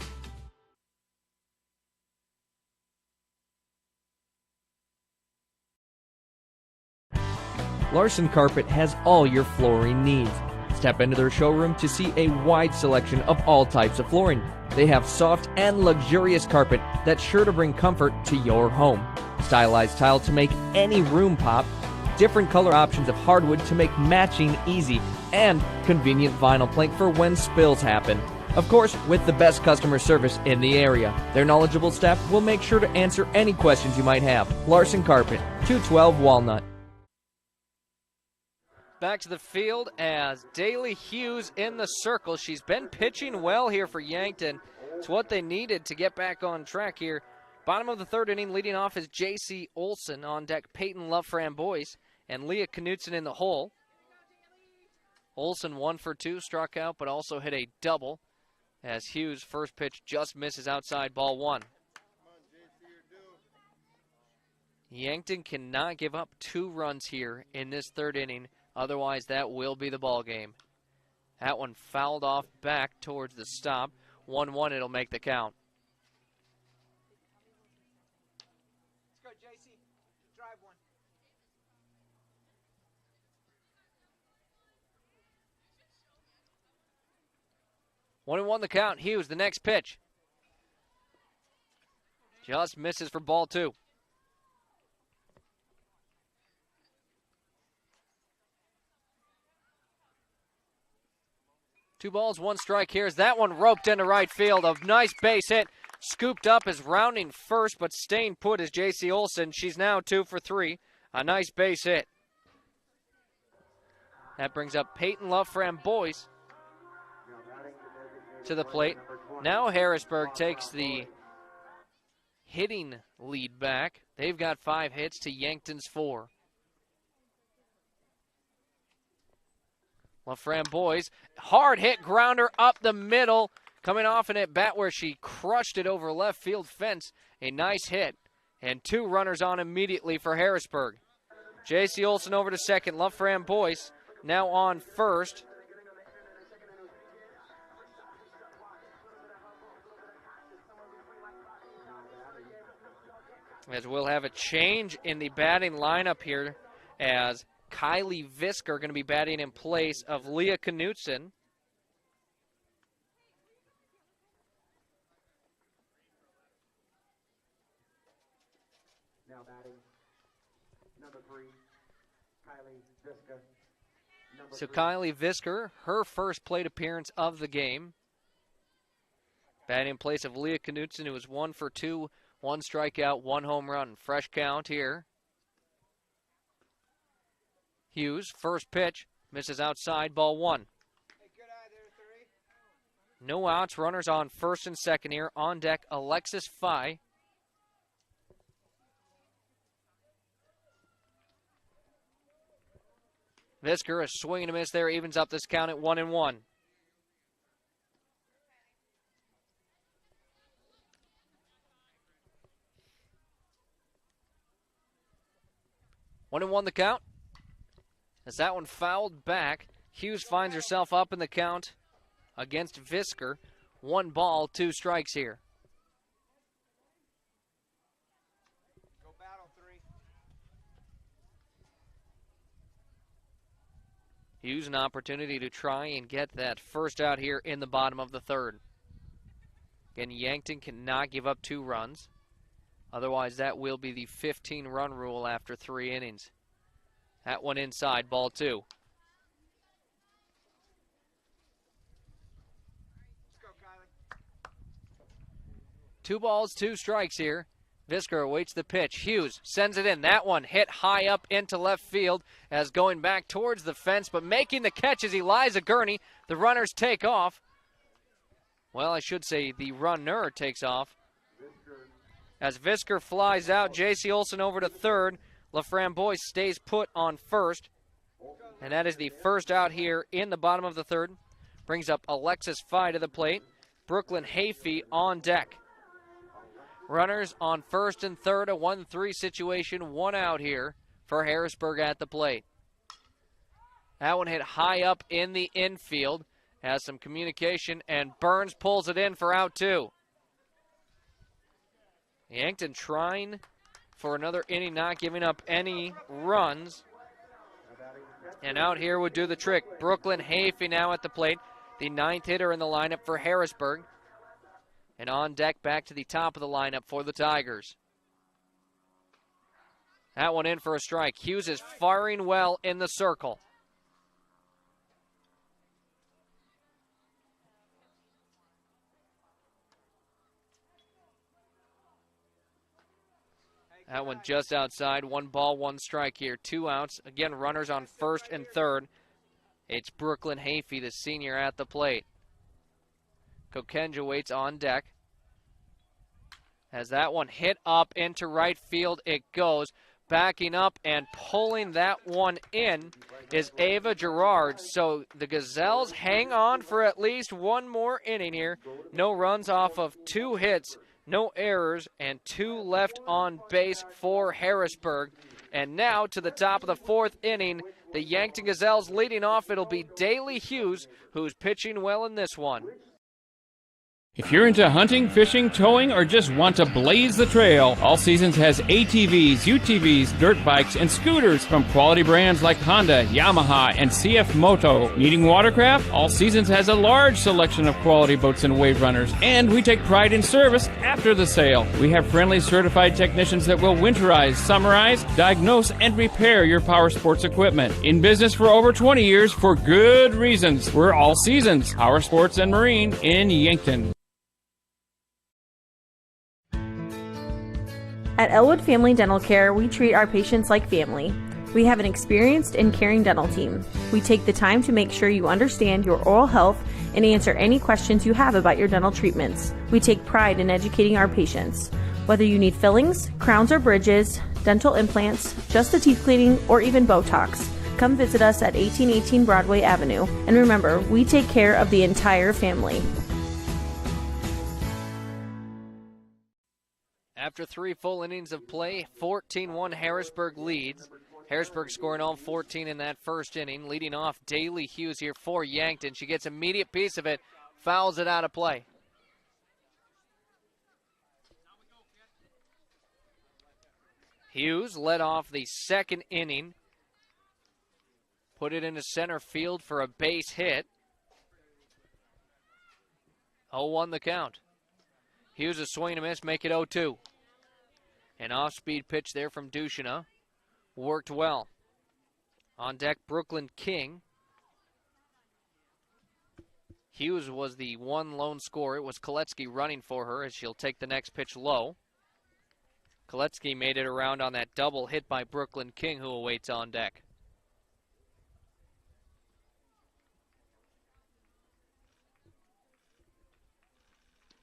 Larson Carpet has all your flooring needs. Step into their showroom to see a wide selection of all types of flooring. They have soft and luxurious carpet that's sure to bring comfort to your home. Stylized tile to make any room pop. Different color options of hardwood to make matching easy. And convenient vinyl plank for when spills happen. Of course, with the best customer service in the area. Their knowledgeable staff will make sure to answer any questions you might have. Larson Carpet, 212 Walnut. Back to the field as Daly Hughes in the circle. She's been pitching well here for Yankton. It's what they needed to get back on track here. Bottom of the 3rd inning, leading off is J.C. Olson. On deck, Peyton Love Framboise and Leah Knutson in the hole. Olson 1 for 2, struck out, but also hit a double as Hughes' first pitch just misses outside, ball 1. Yankton cannot give up 2 runs here in this 3rd inning. Otherwise, that will be the ball game. That one fouled off back towards the stop. 1-1, it'll make the count. Let's go, JC. Drive 1. 1-1 the count. Hughes, the next pitch. Just misses for ball 2. Two balls, 1 strike here. As that one roped into right field. A nice base hit. Scooped up as rounding first, but staying put is J.C. Olson. She's now 2 for 3. A nice base hit. That brings up Peyton Love Framboise to the plate. Now Harrisburg takes the hitting lead back. They've got 5 hits to Yankton's 4. Framboise, hard hit grounder up the middle, coming off an at bat where she crushed it over left field fence. A nice hit, and 2 runners on immediately for Harrisburg. J.C. Olson over to second. Framboise now on first. As we'll have a change in the batting lineup here, as Kylie Visker going to be batting in place of Leah Knutson. Now batting, number 3, Kylie Visker. So Kylie Visker, her first plate appearance of the game. Batting in place of Leah Knutson, who was 1 for 2, 1 strikeout, 1 home run. Fresh count here. Hughes, first pitch, misses outside, ball 1. No outs, runners on first and second here. On deck, Alexis Fye. Visker, a swing and a miss there, evens up this count at 1-1. One and one the count. As that one fouled back, Hughes finds herself up in the count against Visker. 1 ball, 2 strikes here. Go battle 3. Hughes an opportunity to try and get that first out here in the bottom of the 3rd. Again, Yankton cannot give up 2 runs. Otherwise, that will be the 15-run rule after 3 innings. That one inside, ball 2. Two balls, 2 strikes here. Visker awaits the pitch. Hughes sends it in. That one hit high up into left field as going back towards the fence, but making the catch is Eliza Gurney. The runners take off. Well, I should say the runner takes off. As Visker flies out, J.C. Olsen over to third. LaFramboise stays put on first. And that is the first out here in the bottom of the third. Brings up Alexis Fye to the plate. Brooklyn Hayfie on deck. Runners on first and third, a 1-3 situation, 1 out here for Harrisburg at the plate. That one hit high up in the infield, has some communication, and Burns pulls it in for out 2. Yankton trying for another inning, not giving up any runs. And out here would do the trick. Brooklyn Hayfie now at the plate, the 9th hitter in the lineup for Harrisburg. And on deck back to the top of the lineup for the Tigers. That one in for a strike. Hughes is firing well in the circle. That one just outside. 1 ball, 1 strike here. 2 outs. Again, runners on first and third. It's Brooklyn Hayfie, the senior, at the plate. Kokenja waits on deck. As that one hit up into right field, it goes. Backing up and pulling that one in is Ava Gerard. So the Gazelles hang on for at least 1 more inning here. No runs off of 2 hits, no errors, and 2 left on base for Harrisburg. And now to the top of the 4th inning, the Yankton Gazelles leading off. It'll be Daly Hughes, who's pitching well in this one. If you're into hunting, fishing, towing, or just want to blaze the trail, All Seasons has ATVs, UTVs, dirt bikes, and scooters from quality brands like Honda, Yamaha, and CF Moto. Needing watercraft? All Seasons has a large selection of quality boats and wave runners, and we take pride in service after the sale. We have friendly certified technicians that will winterize, summarize, diagnose, and repair your power sports equipment. In business for over 20 years for good reasons. We're All Seasons, Power Sports and Marine in Yankton. At Elwood Family Dental Care, we treat our patients like family. We have an experienced and caring dental team. We take the time to make sure you understand your oral health and answer any questions you have about your dental treatments. We take pride in educating our patients. Whether you need fillings, crowns or bridges, dental implants, just a teeth cleaning, or even Botox, come visit us at 1818 Broadway Avenue. And remember, we take care of the entire family. After 3 full innings of play, 14-1 Harrisburg leads. Harrisburg scoring all 14 in that first inning. Leading off, Daly Hughes here for Yankton. She gets immediate piece of it, fouls it out of play. Hughes led off the 2nd inning. Put it into center field for a base hit. 0-1 the count. Hughes a swing and a miss, make it 0-2. An off-speed pitch there from Duchena. Worked well. On deck, Brooklyn King. Hughes was the 1 lone scorer. It was Koletsky running for her as she'll take the next pitch low. Koletsky made it around on that double hit by Brooklyn King, who awaits on deck.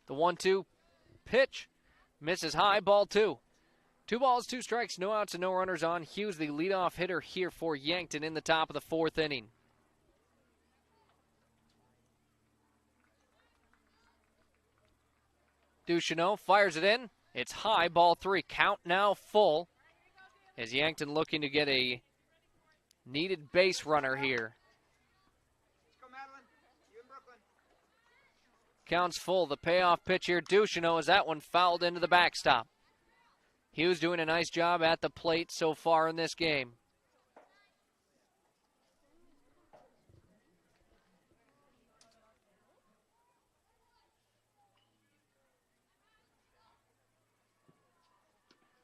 The 1-2 pitch misses high, ball 2. 2 balls, 2 strikes, no outs and no runners on. Hughes, the leadoff hitter here for Yankton in the top of the 4th inning. Ducheneau fires it in. It's high, ball 3. Count now full as Yankton looking to get a needed base runner here. Counts full. The payoff pitch here, Ducheneau, as that one fouled into the backstop. Hughes doing a nice job at the plate so far in this game.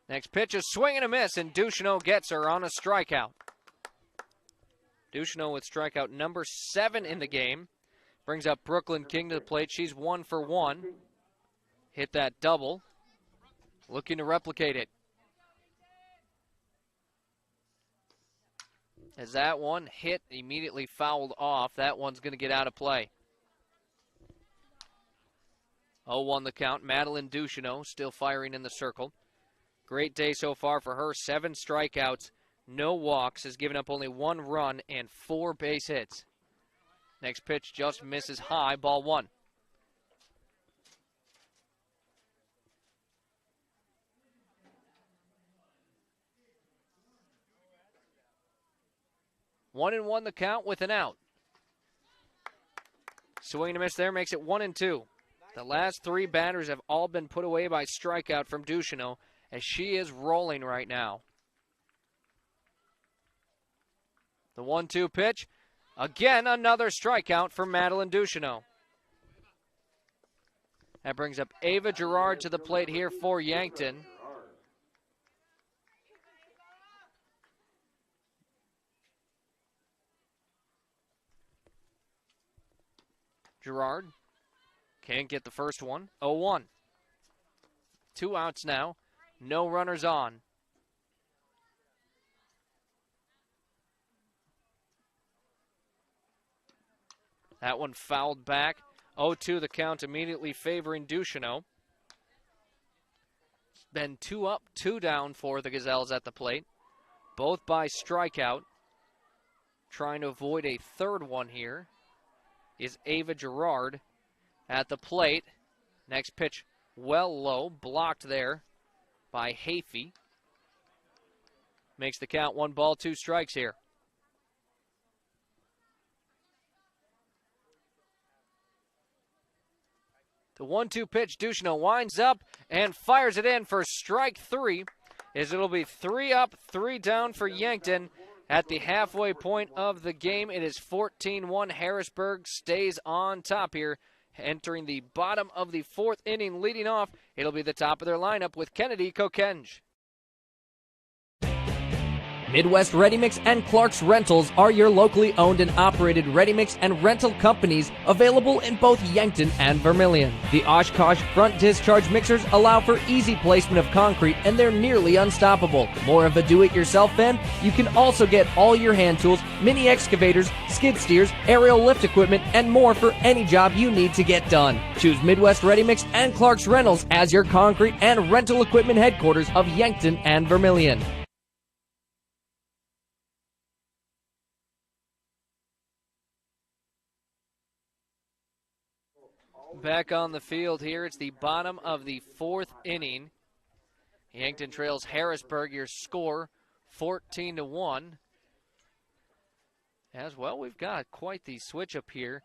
Next pitch is swing and a miss, and Ducheneau gets her on a strikeout. Ducheneau with strikeout number 7 in the game. Brings up Brooklyn King to the plate. She's 1 for 1. Hit that double. Looking to replicate it. As that one hit, immediately fouled off. That one's going to get out of play. 0-1 the count. Madeline Ducheneau still firing in the circle. Great day so far for her. 7 strikeouts, no walks, has given up only 1 run and 4 base hits. Next pitch just misses high, ball 1. One and 1 the count with an out. Swing and a miss there makes it 1-2. The last 3 batters have all been put away by strikeout from Ducheneau, as she is rolling right now. The 1-2 pitch. Again, another strikeout for Madeline Ducheneau. That brings up Ava Gerard to the plate here for Yankton. Gerard can't get the first one. 0-1. 2 outs now. No runners on. That one fouled back. 0-2 the count, immediately favoring Ducheneau. It's been 2 up, 2 down for the Gazelles at the plate. Both by strikeout. Trying to avoid a third one here is Ava Gerard at the plate. Next pitch well low, blocked there by Hafey. Makes the count 1 ball, 2 strikes here. The 1-2 pitch, Ducheneau winds up and fires it in for strike 3, as it'll be 3 up, 3 down for Yankton. At the halfway point of the game, it is 14-1. Harrisburg stays on top here. Entering the bottom of the 4th inning, leading off, it'll be the top of their lineup with Kennedy Kokenge. Midwest Ready Mix and Clark's Rentals are your locally owned and operated ready mix and rental companies, available in both Yankton and Vermilion. The Oshkosh front discharge mixers allow for easy placement of concrete, and they're nearly unstoppable. More of a do-it-yourself fan? You can also get all your hand tools, mini excavators, skid steers, aerial lift equipment, and more for any job you need to get done. Choose Midwest Ready Mix and Clark's Rentals as your concrete and rental equipment headquarters of Yankton and Vermilion. Back on the field here, it's the bottom of the 4th inning. Yankton trails Harrisburg, your score 14-1. As well, we've got quite the switch up here.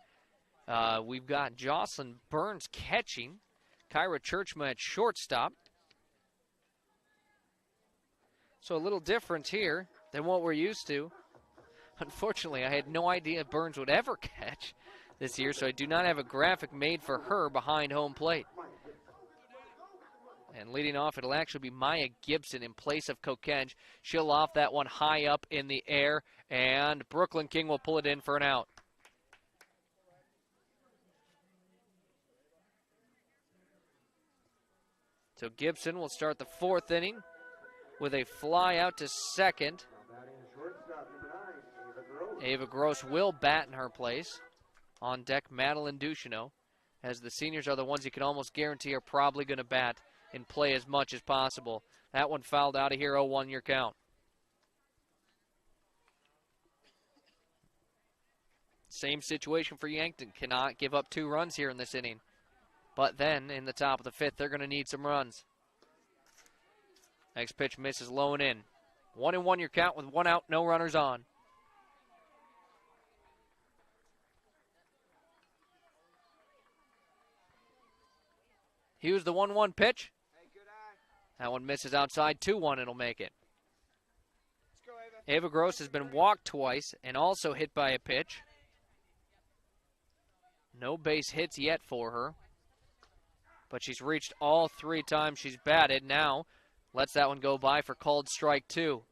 We've got Jocelyn Burns catching, Kyra Churchma at shortstop. So a little different here than what we're used to. Unfortunately, I had no idea Burns would ever catch this year, so I do not have a graphic made for her behind home plate. And leading off, it'll actually be Maya Gibson in place of Kokenge. She'll off that one high up in the air, and Brooklyn King will pull it in for an out. So Gibson will start the 4th inning with a fly out to second. Ava Gross will bat in her place. On deck, Madeline Ducheneau, as the seniors are the ones you can almost guarantee are probably going to bat and play as much as possible. That one fouled out of here, 0-1 your count. Same situation for Yankton. Cannot give up 2 runs here in this inning. But then, in the top of the 5th, they're going to need some runs. Next pitch misses low and in. 1-1 your count with 1 out, no runners on. Here's the 1-1 pitch. That one misses outside. 2-1, it'll make it. Ava Gross has been walked twice and also hit by a pitch. No base hits yet for her, but she's reached all 3 times she's batted. Now Lets that one go by for called strike 2.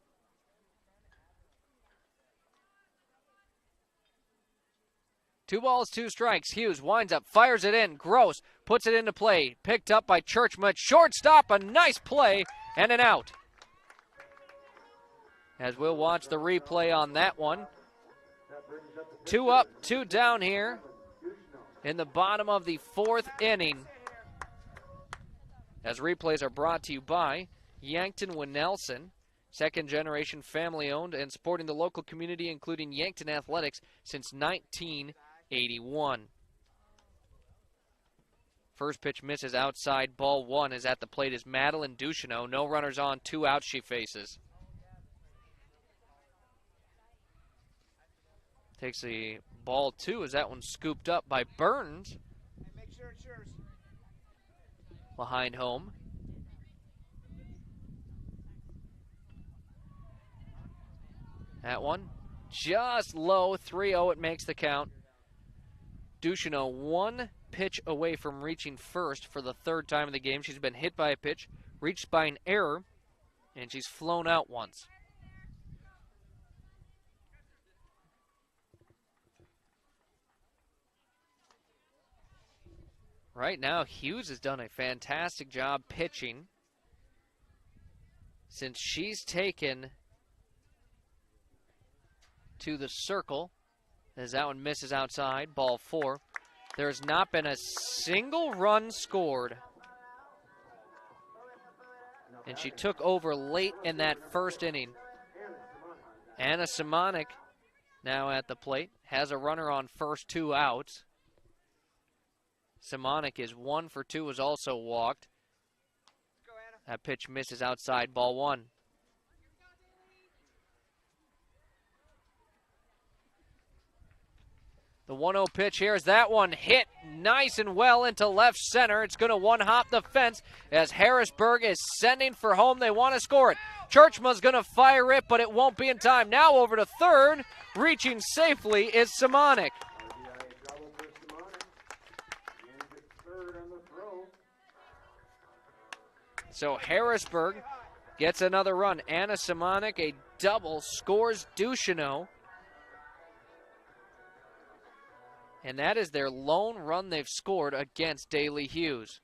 Two balls, 2 strikes. Hughes winds up, fires it in. Gross puts it into play. Picked up by Churchman. Shortstop, a nice play, and an out. As we'll watch the replay on that one. 2 up, 2 down here in the bottom of the 4th inning. As replays are brought to you by Yankton Winnelson, second-generation family-owned and supporting the local community, including Yankton Athletics, since 1981. First pitch misses outside, ball 1 is at the plate is Madeline Ducheneau. No runners on, 2 outs she faces. Takes the ball 2 as that one's scooped up by Burns. Make sure it's yours. Behind home. That one just low, 3-0, it makes the count. Ducheneau 1 pitch away from reaching first for the 3rd time in the game. She's been hit by a pitch, reached by an error, and she's flown out once. Right now, Hughes has done a fantastic job pitching since she's taken to the circle as that one misses outside, ball 4. There's not been a single run scored. And she took over late in that 1st inning. Anna Simonik now at the plate, has a runner on first, 2 outs. Simonik is 1 for 2, is also walked. That pitch misses outside, ball 1. The 1-0 pitch here is that one hit nice and well into left center. It's going to one-hop the fence as Harrisburg is sending for home. They want to score it. Churchman's going to fire it, but it won't be in time. Now over to third. Reaching safely is Simonik. So Harrisburg gets another run. Anna Simonik, a double, scores Ducheneau. And that is their lone run they've scored against Daly Hughes.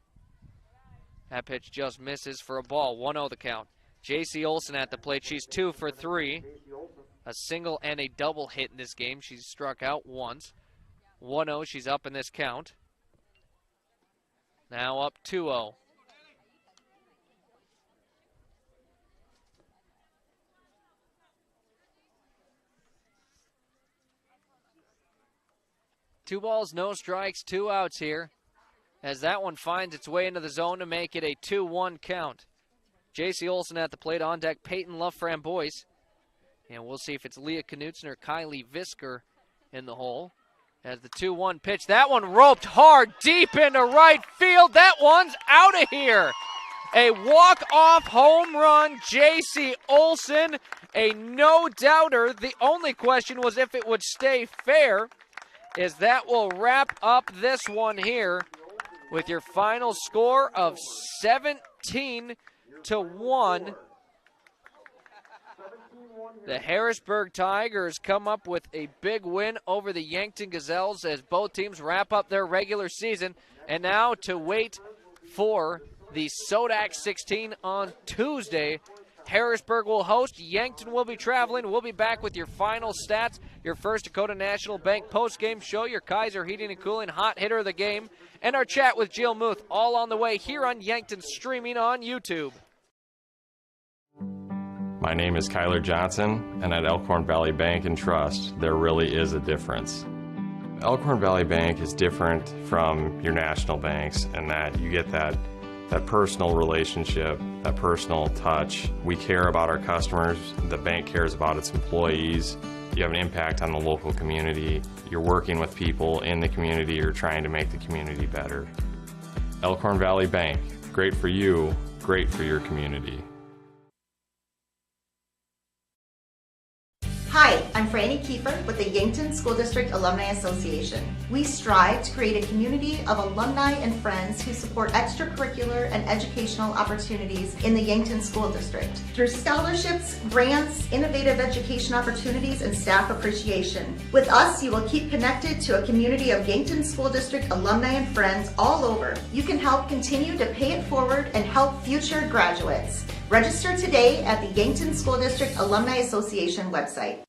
That pitch just misses for a ball. 1-0 the count. J.C. Olsen at the plate. She's 2 for 3. A single and a double hit in this game. She's struck out once. 1-0, she's up in this count. Now up 2-0. Two balls, no strikes, 2 outs here as that one finds its way into the zone to make it a 2-1 count. J.C. Olsen at the plate. On deck, Peyton LaFramboise. And we'll see if it's Leah Knutson or Kylie Visker in the hole. As the 2-1 pitch, that one roped hard deep into right field. That one's out of here. A walk-off home run, J.C. Olsen, a no-doubter. The only question was if it would stay fair. As that will wrap up this one here with your final score of 17-1. The Harrisburg Tigers come up with a big win over the Yankton Gazelles as both teams wrap up their regular season. And now to wait for the Sodac 16 on Tuesday. Harrisburg will host. Yankton will be traveling. We'll be back with your final stats, your First Dakota National Bank post-game show, your Kaiser Heating and Cooling hot hitter of the game, and our chat with Jill Muth, all on the way here on Yankton, streaming on YouTube. My name is Kyler Johnson, and at Elkhorn Valley Bank and Trust, there really is a difference. Elkhorn Valley Bank is different from your national banks in that you get that personal relationship, that personal touch. We care about our customers. The bank cares about its employees. You have an impact on the local community. You're working with people in the community. You're trying to make the community better. Elkhorn Valley Bank, great for you, great for your community. Hi, I'm Franny Kiefer with the Yankton School District Alumni Association. We strive to create a community of alumni and friends who support extracurricular and educational opportunities in the Yankton School District. Through scholarships, grants, innovative education opportunities, and staff appreciation. With us, you will keep connected to a community of Yankton School District alumni and friends all over. You can help continue to pay it forward and help future graduates. Register today at the Yankton School District Alumni Association website.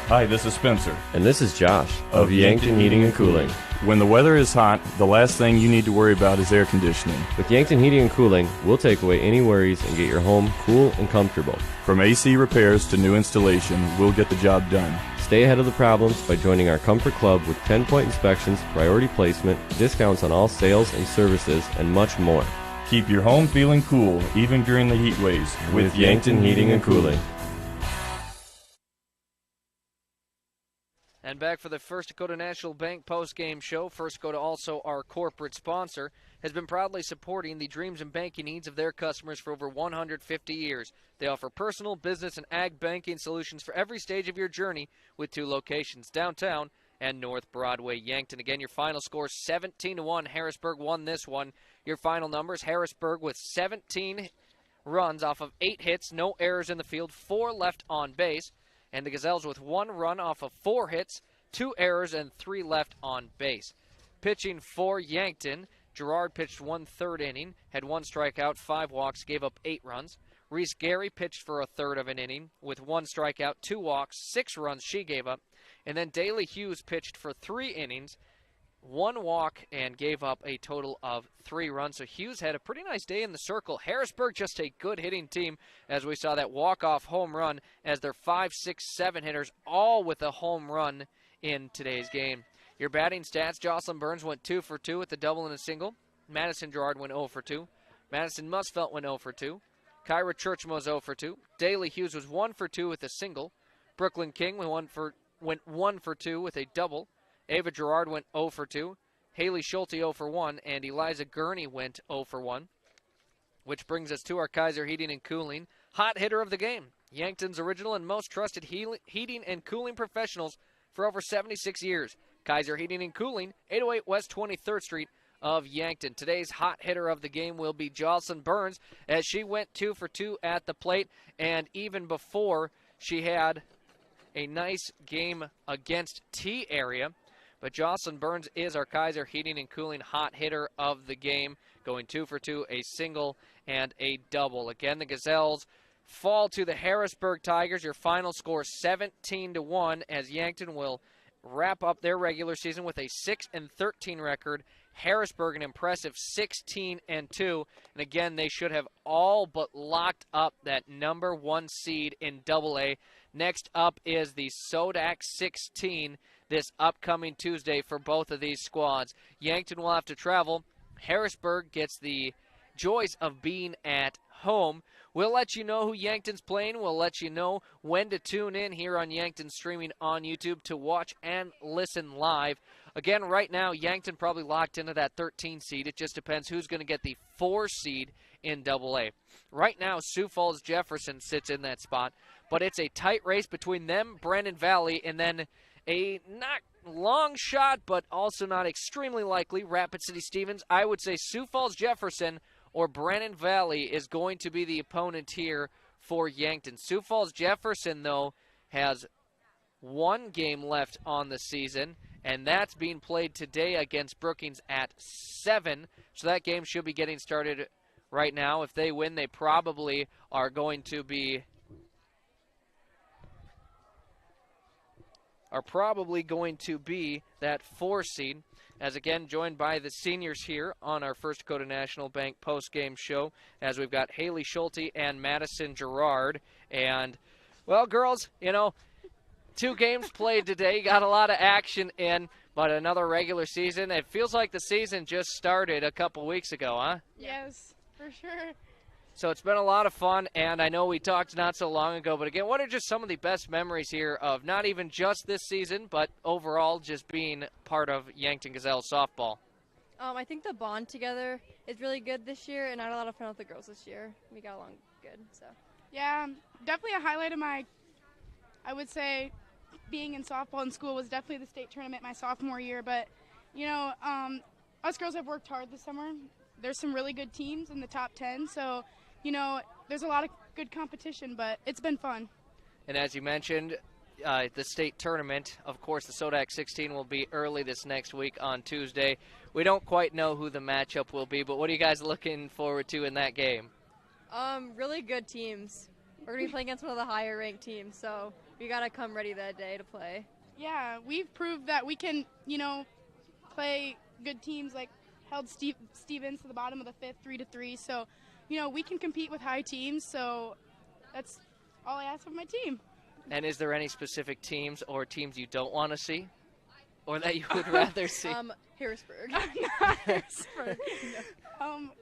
Hi, this is Spencer. And this is Josh of Yankton Heating and Cooling. When the weather is hot, the last thing you need to worry about is air conditioning. With Yankton Heating and Cooling, we'll take away any worries and get your home cool and comfortable. From AC repairs to new installation, we'll get the job done. Stay ahead of the problems by joining our Comfort Club with 10-point inspections, priority placement, discounts on all sales and services, and much more. Keep your home feeling cool, even during the heat waves, with Yankton Heating and Cooling. And back for the First Dakota National Bank post-game show. First Dakota, also our corporate sponsor, has been proudly supporting the dreams and banking needs of their customers for over 150 years. They offer personal, business, and ag banking solutions for every stage of your journey with 2 locations, downtown and North Broadway, Yankton. Again, your final score 17-1. Harrisburg won this one. Your final numbers, Harrisburg with 17 runs off of 8 hits, no errors in the field, 4 left on base. And the Gazelles with 1 run off of 4 hits, 2 errors, and 3 left on base. Pitching for Yankton, Gerard pitched 1/3 inning, had 1 strikeout, 5 walks, gave up 8 runs. Reese Gary pitched for 1/3 of an inning with 1 strikeout, 2 walks, 6 runs she gave up. And then Daly Hughes pitched for 3 innings, 1 walk, and gave up a total of 3 runs. So Hughes had a pretty nice day in the circle. Harrisburg just a good hitting team, as we saw that walk-off home run as their 5, 6, 7 hitters all with a home run in today's game. Your batting stats, Jocelyn Burns went 2 for 2 with a double and a single. Madison Gerard went 0 for 2. Madison Musfelt went 0 for 2. Kyra Churchman was 0 for 2. Daly Hughes was 1 for 2 with a single. Brooklyn King went 1 for 2 with a double. Ava Gerard went 0 for 2. Haley Schulte 0 for 1. And Eliza Gurney went 0 for 1. Which brings us to our Kaiser Heating and Cooling hot hitter of the game. Yankton's original and most trusted heating and cooling professionals for over 76 years. Kaiser Heating and Cooling, 808 West 23rd Street of Yankton. Today's hot hitter of the game will be Jocelyn Burns, as she went 2 for 2 at the plate. And even before, she had a nice game against T area. But Jocelyn Burns is our Kaiser Heating and Cooling hot hitter of the game, going 2 for 2, a single and a double. Again, the Gazelles fall to the Harrisburg Tigers. Your final score 17-1, as Yankton will wrap up their regular season with a 6-13 record. Harrisburg an impressive 16-2. And again, they should have all but locked up that number 1 seed in Double-A. Next up is the Sodak 16 this upcoming Tuesday for both of these squads. Yankton will have to travel. Harrisburg gets the joys of being at home. We'll let you know who Yankton's playing. We'll let you know when to tune in here on Yankton Streaming on YouTube to watch and listen live. Again, right now, Yankton probably locked into that 13 seed. It just depends who's going to get the 4 seed in Double-A. Right now, Sioux Falls Jefferson sits in that spot, but it's a tight race between them, Brandon Valley, and then a not long shot, but also not extremely likely, Rapid City Stevens. I would say Sioux Falls Jefferson or Brandon Valley is going to be the opponent here for Yankton. Sioux Falls Jefferson, though, has 1 game left on the season, and that's being played today against Brookings at 7. So that game should be getting started right now. If they win, they probably are going to be that 4 seed, as again joined by the seniors here on our First Dakota National Bank post-game show, as we've got Haley Schulte and Madison Gerard. And, well, girls, 2 games played today, got a lot of action in, but another regular season. It feels like the season just started a couple weeks ago, huh? Yes, for sure. So it's been a lot of fun, and I know we talked not so long ago, but again, what are just some of the best memories here of not even just this season, but overall just being part of Yankton Gazelles softball? I think the bond together is really good this year, and I had a lot of fun with the girls this year. We got along good, so. Yeah, definitely a highlight of I would say, being in softball in school was definitely the state tournament my sophomore year. But, us girls have worked hard this summer. There's some really good teams in the top 10, so, there's a lot of good competition, but it's been fun. And as you mentioned, the state tournament, of course, the Sodak 16 will be early this next week on Tuesday. We don't quite know who the matchup will be, but what are you guys looking forward to in that game? Really good teams. We're going to be playing against one of the higher ranked teams, so we got to come ready that day to play. Yeah, we've proved that we can, play good teams, like held Stevens to the bottom of the fifth, 3-3. So, we can compete with high teams, so that's all I ask of my team. And is there any specific teams or teams you don't want to see? Or that you would rather see? Harrisburg. Harrisburg.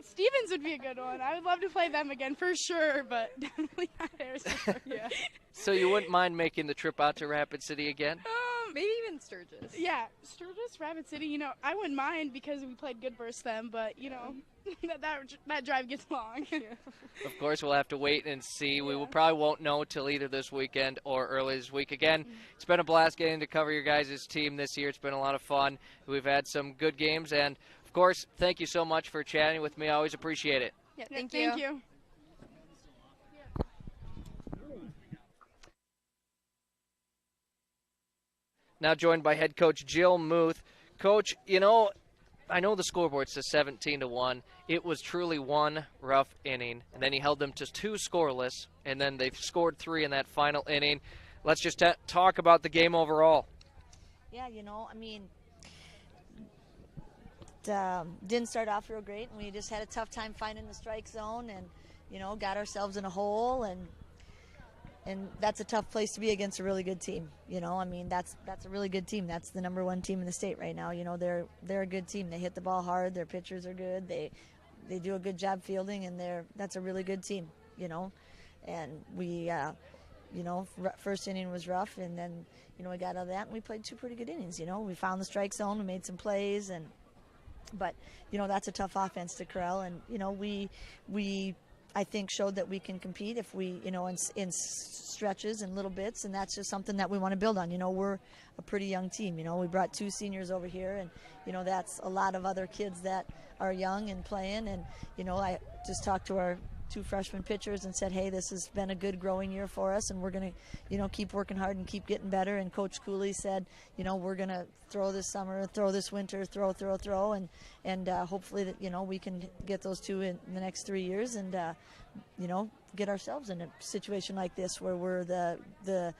Stevens would be a good one. I would love to play them again for sure, but definitely not Harrisburg. Yeah. So you wouldn't mind making the trip out to Rapid City again? Maybe even Sturgis. Yeah, Sturgis, Rapid City, I wouldn't mind because we played good versus them, but, that drive gets long. Of course, we'll have to wait and see. We probably won't know till either this weekend or early this week. Again, it's been a blast getting to cover your guys' team this year. It's been a lot of fun. We've had some good games, and, of course, thank you so much for chatting with me. I always appreciate it. Yeah, thank you. Now joined by head coach Jill Muth. Coach, I know the scoreboard says 17-1. It was truly one rough inning, and then he held them to 2 scoreless, and then they scored 3 in that final inning. Let's just talk about the game overall. Yeah, didn't start off real great, and we just had a tough time finding the strike zone, and got ourselves in a hole, and that's a tough place to be against a really good team. That's a really good team. That's the #1 team in the state right now. They're a good team. They hit the ball hard. Their pitchers are good. They do a good job fielding, and that's a really good team. And we, first inning was rough, and then we got out of that, and we played 2 pretty good innings. We found the strike zone, we made some plays, but that's a tough offense to corral, and we I think showed that we can compete if we, in stretches and little bits, and that's just something that we want to build on. We're a pretty young team. We brought 2 seniors over here, and, that's a lot of other kids that are young and playing, and, I just talked to our 2 freshman pitchers and said, hey, this has been a good growing year for us, and we're going to, keep working hard and keep getting better. And Coach Cooley said, we're going to throw this summer, throw this winter, throw, and hopefully that, we can get those 2 in the next 3 years, and, get ourselves in a situation like this where we're the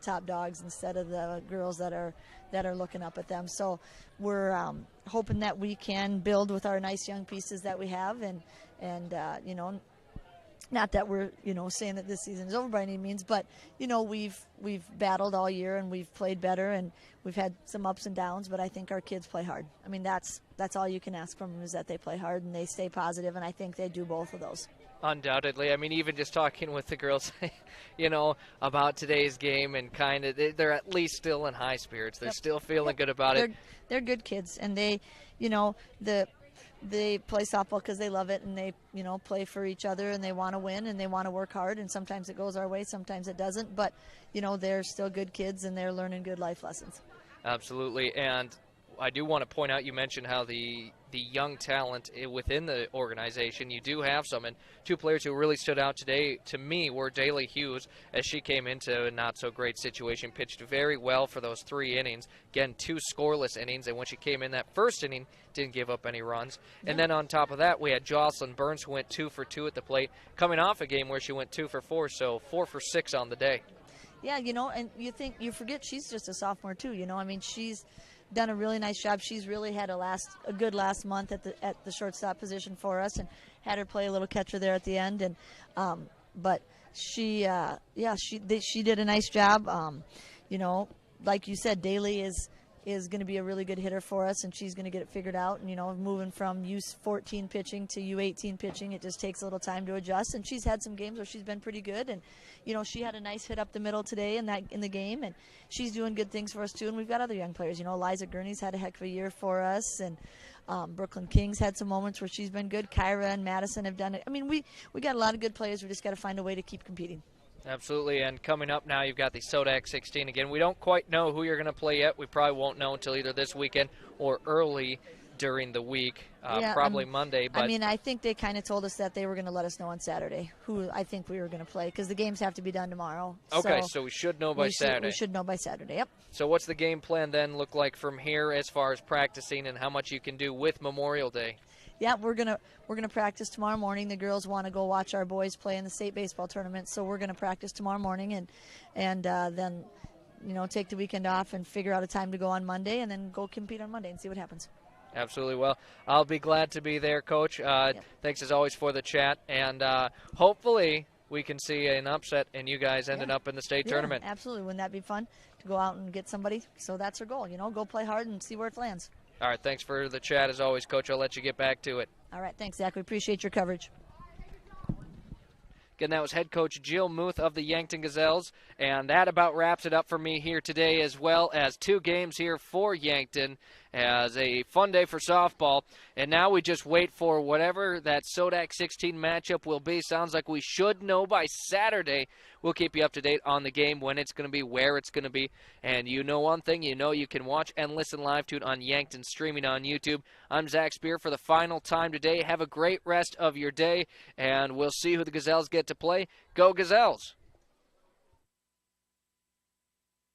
top dogs instead of the girls that are looking up at them. So we're hoping that we can build with our nice young pieces that we have, and not that we're saying that this season is over by any means, but we've battled all year, and we've played better, and we've had some ups and downs, but I think our kids play hard. I mean, that's all you can ask from them, is that they play hard and they stay positive, and I think they do both of those. Undoubtedly. I mean, even just talking with the girls, about today's game, and kind of they're at least still in high spirits. They're still feeling good about it. They're good kids, and they, they play softball because they love it, and they, play for each other, and they want to win, and they want to work hard, and sometimes it goes our way, sometimes it doesn't, but, they're still good kids, and they're learning good life lessons. Absolutely, and I do want to point out, you mentioned how the young talent within the organization, you do have some, and 2 players who really stood out today to me were Daly Hughes, as she came into a not-so-great situation, pitched very well for those 3 innings. Again, 2 scoreless innings, and when she came in that first inning, didn't give up any runs. And then on top of that, we had Jocelyn Burns, who went 2 for 2 at the plate, coming off a game where she went 2 for 4, so 4 for 6 on the day. Yeah, and you forget she's just a sophomore too. She's done a really nice job. She's really had a good last month at the shortstop position for us, and had her play a little catcher there at the end. And but she did a nice job. Like you said, Daly is going to be a really good hitter for us, and she's going to get it figured out. And moving from U14 pitching to U18 pitching, it just takes a little time to adjust. And she's had some games where she's been pretty good, and she had a nice hit up the middle today in the game, and she's doing good things for us too. And we've got other young players. Eliza Gurney's had a heck of a year for us, and Brooklyn Kings had some moments where she's been good. Kyra and Madison have done it. I mean, we got a lot of good players. We just got to find a way to keep competing. Absolutely, and coming up now, you've got the Sodak 16 again. We don't quite know who you're going to play yet. We probably won't know until either this weekend or early during the week, probably Monday. But I mean, I think they kind of told us that they were going to let us know on Saturday who I think we were going to play because the games have to be done tomorrow. Okay, so we should know by Saturday. We should know by Saturday, yep. So what's the game plan then look like from here as far as practicing and how much you can do with Memorial Day? Yeah, we're gonna practice tomorrow morning. The girls want to go watch our boys play in the state baseball tournament, so we're gonna practice tomorrow morning and then take the weekend off and figure out a time to go on Monday and then go compete on Monday and see what happens. Absolutely. Well, I'll be glad to be there, Coach. Thanks as always for the chat, and hopefully we can see an upset and you guys ended up in the state tournament. Absolutely. Wouldn't that be fun to go out and get somebody? So that's our goal. Go play hard and see where it lands. All right, thanks for the chat as always, Coach. I'll let you get back to it. All right, thanks, Zach. We appreciate your coverage. Again, that was head coach Jill Muth of the Yankton Gazelles, and that about wraps it up for me here today, as well as 2 games here for Yankton as a fun day for softball. And now we just wait for whatever that Sodak 16 matchup will be. Sounds like we should know by Saturday. We'll keep you up to date on the game, when it's going to be, where it's going to be. And you know one thing, you can watch and listen live to it on Yankton streaming on YouTube. I'm Zac Spear for the final time today. Have a great rest of your day, and we'll see who the Gazelles get to play. Go Gazelles!